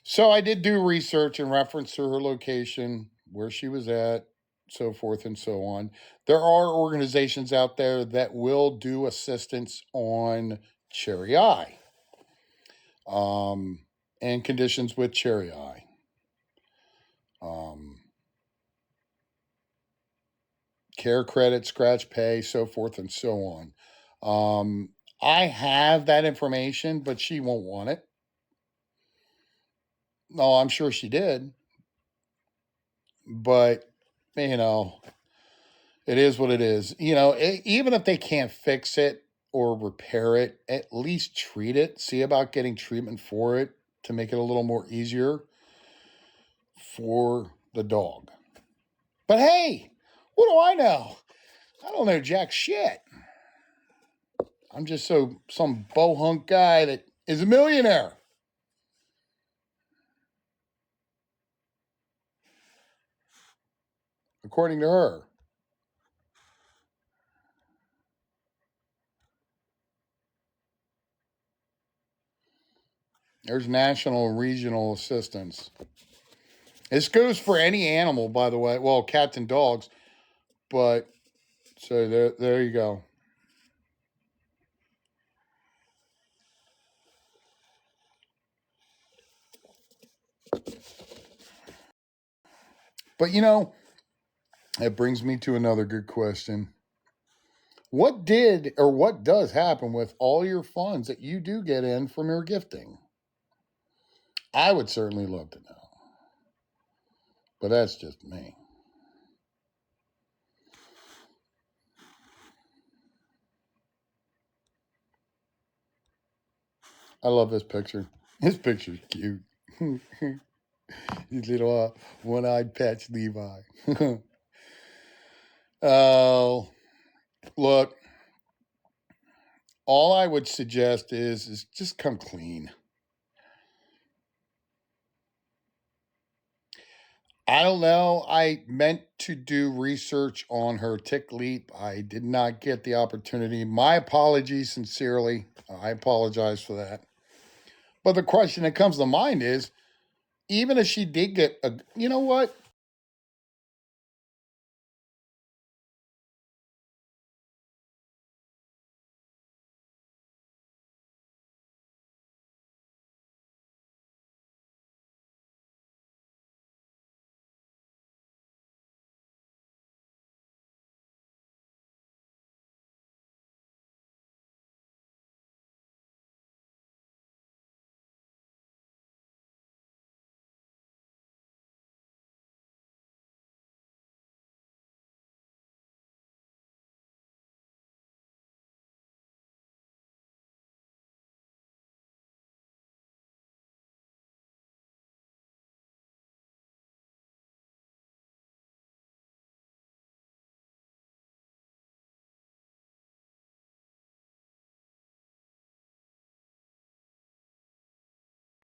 So I did do research in reference to her location, where she was at, so forth and so on. There are organizations out there that will do assistance on cherry eye, and conditions with cherry eye. um, care credit, scratch pay, so forth and so on. I have that information, but she won't want it. No, I'm sure she did, but you know, it is what it is. Even if they can't fix it or repair it, at least treat it. See about getting treatment for it to make it a little more easier for the dog. But hey, what do I know? I don't know jack shit. I'm just some bohunk guy that is a millionaire. According to her. There's national and regional assistance. This goes for any animal, by the way. Well, cats and dogs, but so there you go. But that brings me to another good question. What did or what does happen with all your funds that you do get in from your gifting? I would certainly love to know. But that's just me. I love this picture. This picture's cute. His little one-eyed Patch Levi. Oh, look. All I would suggest is just come clean. I don't know. I meant to do research on her tick leap. I did not get the opportunity. My apologies, sincerely. I apologize for that. But the question that comes to mind is, even if she did get a, you know what?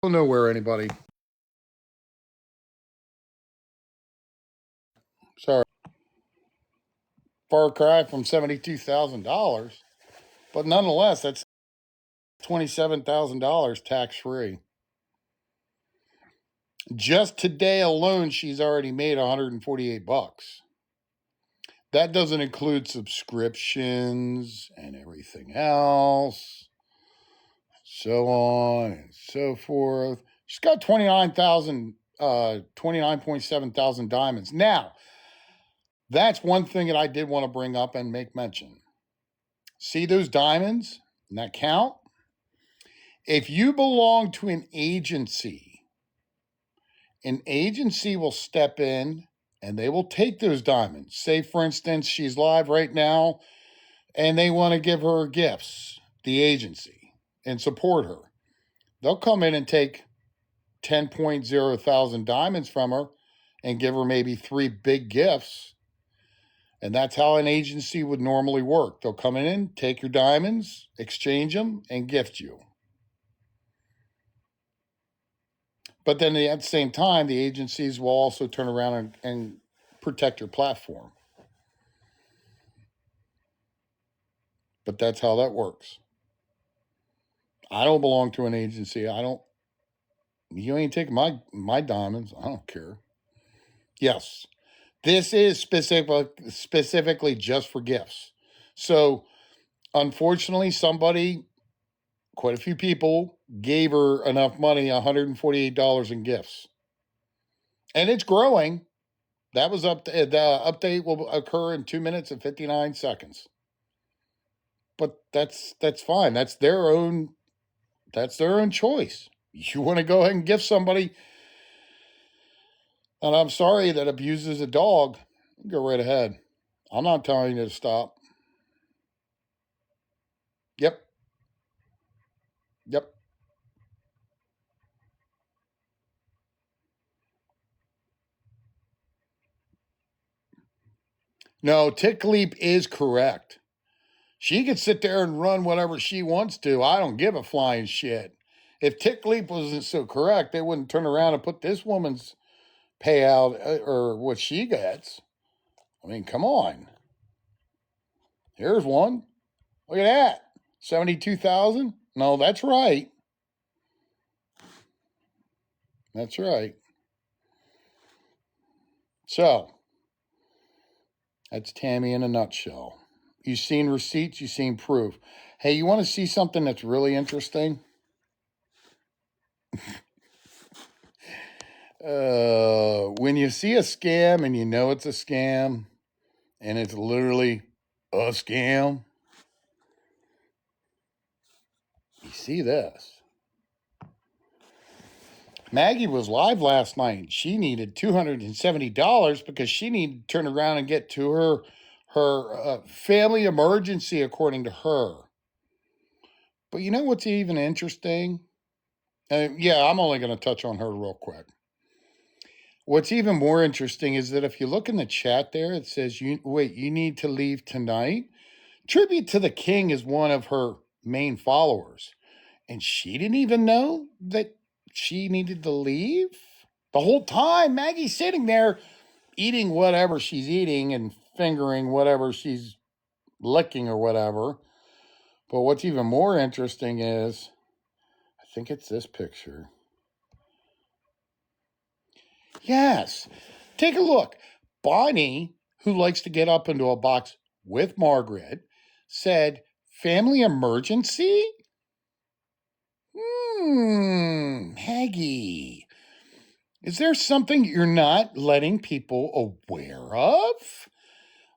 I don't know where anybody. Sorry. Far cry from $72,000. But nonetheless, that's $27,000 tax free. Just today alone, she's already made 148 bucks. That doesn't include subscriptions and everything else, so on and so forth. She's got 29.7 thousand diamonds. Now, that's one thing that I did want to bring up and make mention. See those diamonds and that count? If you belong to an agency will step in and they will take those diamonds. Say, for instance, she's live right now and they want to give her gifts, the agency, and support her. They'll come in and take 10.0 thousand diamonds from her and give her maybe 3 big gifts. And that's how an agency would normally work. They'll come in, take your diamonds, exchange them, and gift you. But then at the same time, the agencies will also turn around and protect your platform. But that's how that works. I don't belong to an agency. I don't. You ain't taking my diamonds. I don't care. Yes, this is specifically just for gifts. So unfortunately, quite a few people, gave her enough money, $148 in gifts. And it's growing. That was up. The update will occur in 2 minutes and 59 seconds. But that's fine. That's their own. That's their own choice. You want to go ahead and give somebody, and I'm sorry, that abuses a dog, go right ahead. I'm not telling you to stop. Yep. Yep. No, Tick Leap is correct. She could sit there and run whatever she wants to. I don't give a flying shit. If Tick Leap wasn't so correct, they wouldn't turn around and put this woman's payout or what she gets. I mean, come on. Here's one. Look at that. 72,000? No, that's right. That's right. So, that's Tammy in a nutshell. You've seen receipts, you've seen proof. Hey, you want to see something that's really interesting? When you see a scam and you know it's a scam and it's literally a scam, you see this. Maggie was live last night. She needed $270 because she needed to turn around and get to her family emergency, according to her. But you know what's even interesting? Yeah, I'm only going to touch on her real quick. What's even more interesting is that if you look in the chat there, it says, "You wait, you need to leave tonight." Tribute to the King is one of her main followers, and she didn't even know that she needed to leave. The whole time, Maggie's sitting there eating whatever she's eating and fingering whatever she's licking or whatever. But what's even more interesting is, I think it's this picture. Yes. Take a look. Bonnie, who likes to get up into a box with Margaret, said, "Family emergency?" Maggie, is there something you're not letting people aware of?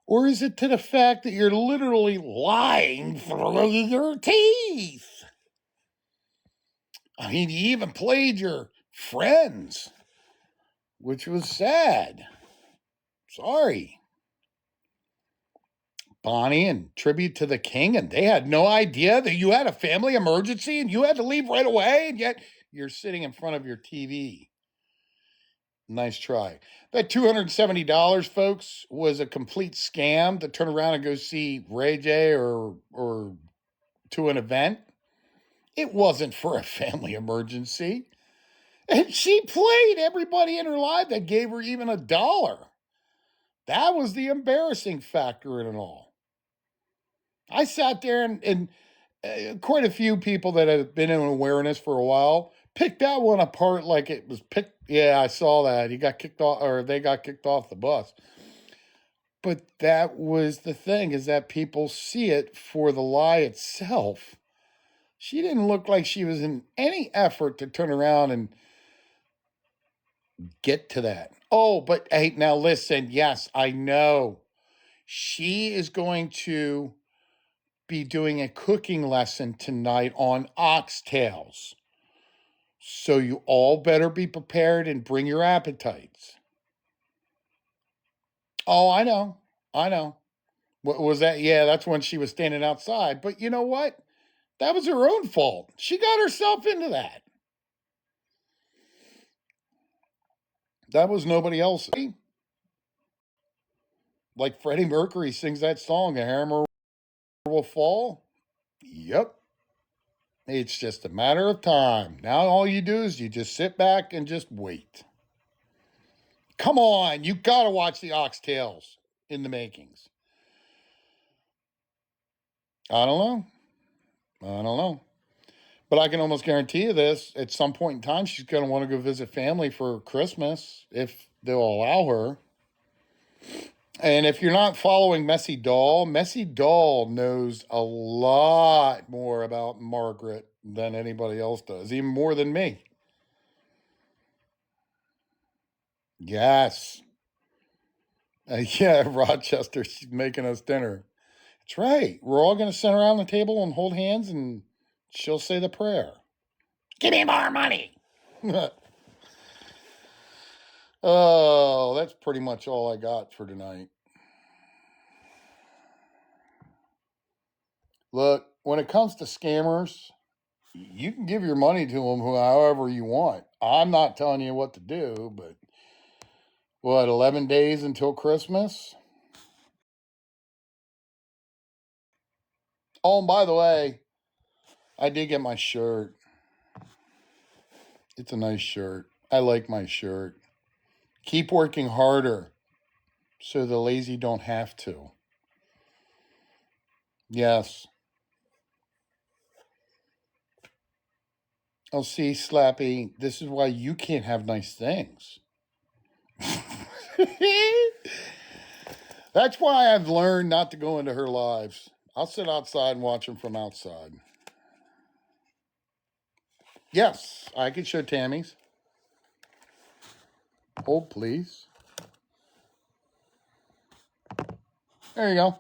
Or is it to the fact that you're literally lying through your teeth? I mean, you even played your friends, which was sad. Sorry. Bonnie and Tribute to the King, and they had no idea that you had a family emergency and you had to leave right away, and yet you're sitting in front of your TV. Nice try. That $270, folks, was a complete scam to turn around and go see Ray J or to an event. It wasn't for a family emergency. And she played everybody in her life that gave her even $1. That was the embarrassing factor in it all. I sat there and quite a few people that have been in awareness for a while picked that one apart like it was picked. Yeah, I saw that. He got kicked off, or they got kicked off the bus. But that was the thing, is that people see it for the lie itself. She didn't look like she was in any effort to turn around and get to that. Oh, but hey, now listen. Yes, I know. She is going to be doing a cooking lesson tonight on oxtails. So you all better be prepared and bring your appetites. Oh, I know. I know. What was that? Yeah, that's when she was standing outside. But you know what? That was her own fault. She got herself into that. That was nobody else. Like Freddie Mercury sings that song, "A Hammer Will Fall." Yep. It's just a matter of time. Now all you do is you just sit back and just wait. Come on, you gotta watch the oxtails in the makings. I don't know. I don't know. But I can almost guarantee you this: at some point in time, she's going to want to go visit family for Christmas if they'll allow her. And if you're not following Messy Doll knows a lot more about Margaret than anybody else does, even more than me. Yes. Yeah, Rochester, she's making us dinner. That's right. We're all going to sit around the table and hold hands, and she'll say the prayer. Give me more money. Oh, that's pretty much all I got for tonight. Look, when it comes to scammers, you can give your money to them however you want. I'm not telling you what to do, but what, 11 days until Christmas? Oh, and by the way, I did get my shirt. It's a nice shirt. I like my shirt. Keep working harder so the lazy don't have to. Yes. Oh, see, Slappy, this is why you can't have nice things. That's why I've learned not to go into her lives. I'll sit outside and watch them from outside. Yes, I could show Tammy's. Hold, please. There you go.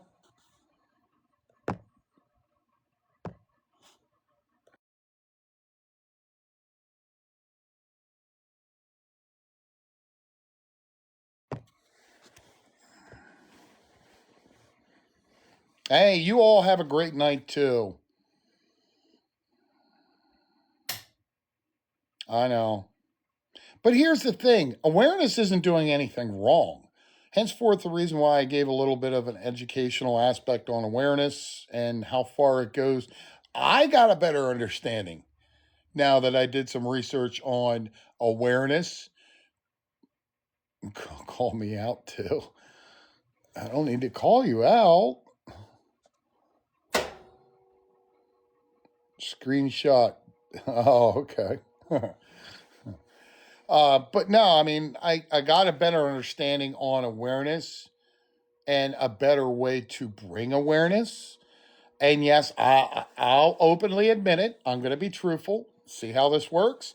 Hey, you all have a great night too. I know. But here's the thing, awareness isn't doing anything wrong. Henceforth, the reason why I gave a little bit of an educational aspect on awareness and how far it goes, I got a better understanding now that I did some research on awareness. Call me out too. I don't need to call you out. Screenshot. Oh, okay. But no, I mean, I got a better understanding on awareness and a better way to bring awareness. And yes, I'll openly admit it. I'm going to be truthful. See how this works.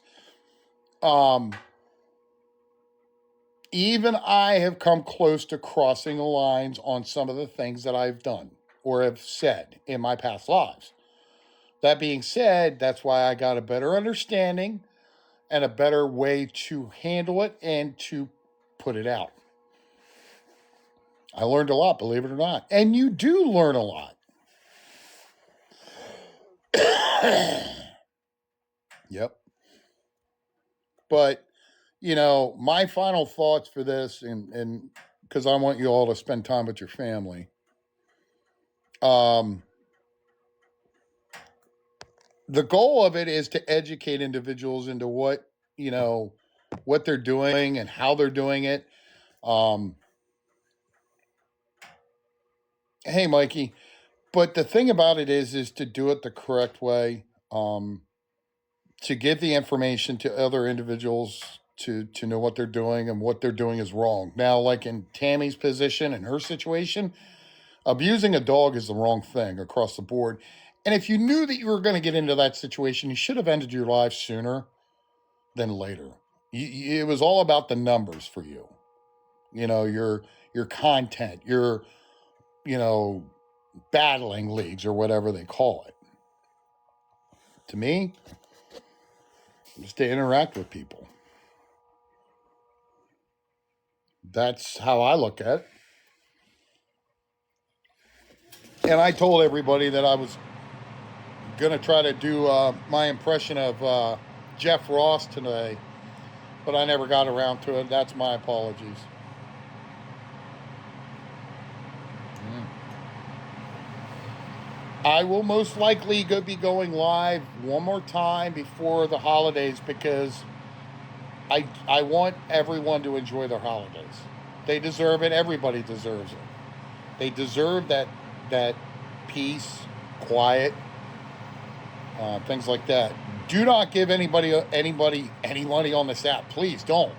Even I have come close to crossing the lines on some of the things that I've done or have said in my past lives. That being said, that's why I got a better understanding and a better way to handle it and to put it out. I learned a lot, believe it or not. And you do learn a lot. Yep. But, my final thoughts for this, and because I want you all to spend time with your family. The goal of it is to educate individuals into what they're doing and how they're doing it. Hey, Mikey. But the thing about it is to do it the correct way. To give the information to other individuals to know what they're doing and what they're doing is wrong. Now, like in Tammy's position and her situation, abusing a dog is the wrong thing across the board. And if you knew that you were going to get into that situation, you should have ended your life sooner than later. It was all about the numbers for you. Your content, your battling leagues or whatever they call it. To me, just to interact with people. That's how I look at it. And I told everybody that I was going to try to do my impression of Jeff Ross today, but I never got around to it. That's my apologies. I will most likely be going live one more time before the holidays because I want everyone to enjoy their holidays. They deserve it. Everybody deserves it. They deserve that peace, quiet, things like that. Do not give anybody any money on this app. Please don't.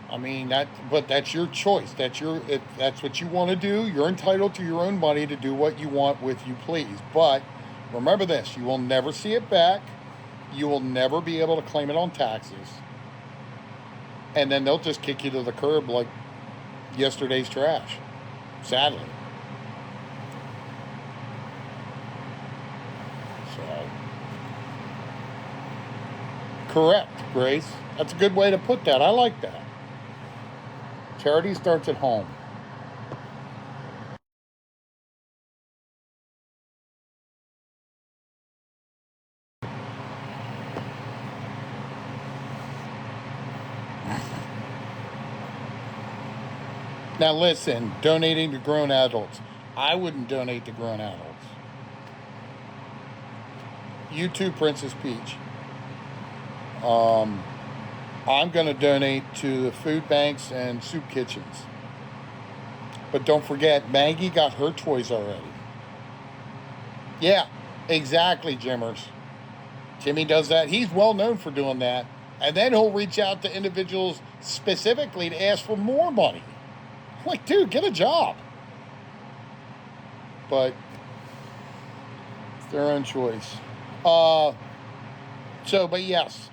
I mean but that's your choice. If that's what you want to do, you're entitled to your own money to do what you want with you, please. But remember this: you will never see it back. You will never be able to claim it on taxes. And then they'll just kick you to the curb like yesterday's trash, sadly. So, correct, Grace. That's a good way to put that. I like that. Charity starts at home. Now listen, donating to grown adults. I wouldn't donate to grown adults. You too, Princess Peach. I'm going to donate to the food banks and soup kitchens. But don't forget, Maggie got her toys already. Yeah, exactly, Jimmers. Jimmy does that. He's well known for doing that. And then he'll reach out to individuals specifically to ask for more money. Like, dude, get a job. But it's their own choice. But yes.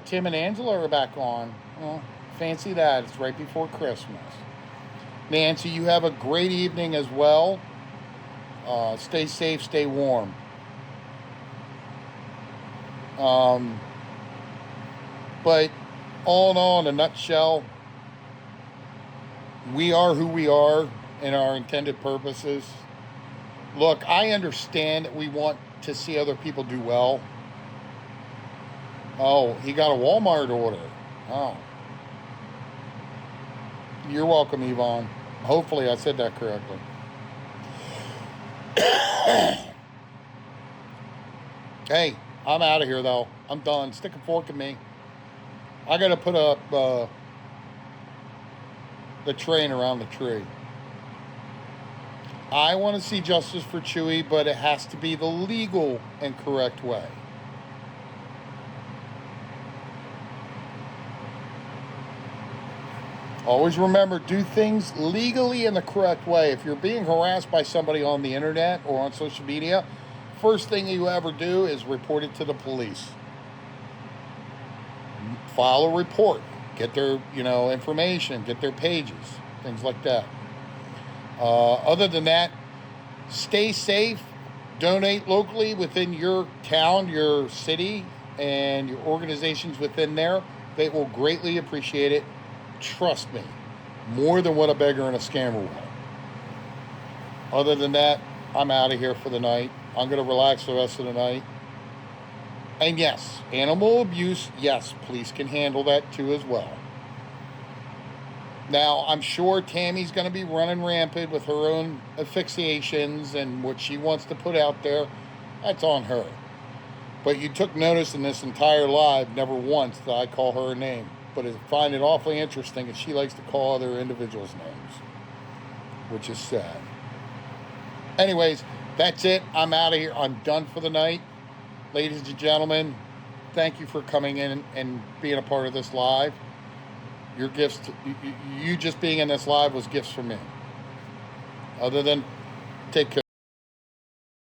Tim and Angela are back on. Well, fancy that. It's right before Christmas. Nancy, you have a great evening as well. Stay safe, stay warm. But all in all, in a nutshell, we are who we are in our intended purposes. Look, I understand that we want to see other people do well. Oh, he got a Walmart order. Oh. You're welcome, Yvonne. Hopefully I said that correctly. Hey, I'm out of here, though. I'm done. Stick a fork in me. I got to put up the train around the tree. I want to see justice for Chewy, but it has to be the legal and correct way. Always remember, do things legally in the correct way. If you're being harassed by somebody on the internet or on social media, first thing you ever do is report it to the police. File a report. Get their, information. Get their pages. Things like that. Other than that, stay safe. Donate locally within your town, your city, and your organizations within there. They will greatly appreciate it. Trust me, more than what a beggar and a scammer will. Other than that, I'm out of here for the night. I'm going to relax the rest of the night. And yes, animal abuse, yes, police can handle that too as well. Now, I'm sure Tammy's going to be running rampant with her own asphyxiations and what she wants to put out there. That's on her. But you took notice in this entire live, never once that I call her a name. But I find it awfully interesting that she likes to call other individuals names, which is sad. Anyways, that's it. I'm out of here. I'm done for the night. Ladies and gentlemen, thank you for coming in and being a part of this live. Your gifts, you just being in this live was gifts from me. Other than, take care.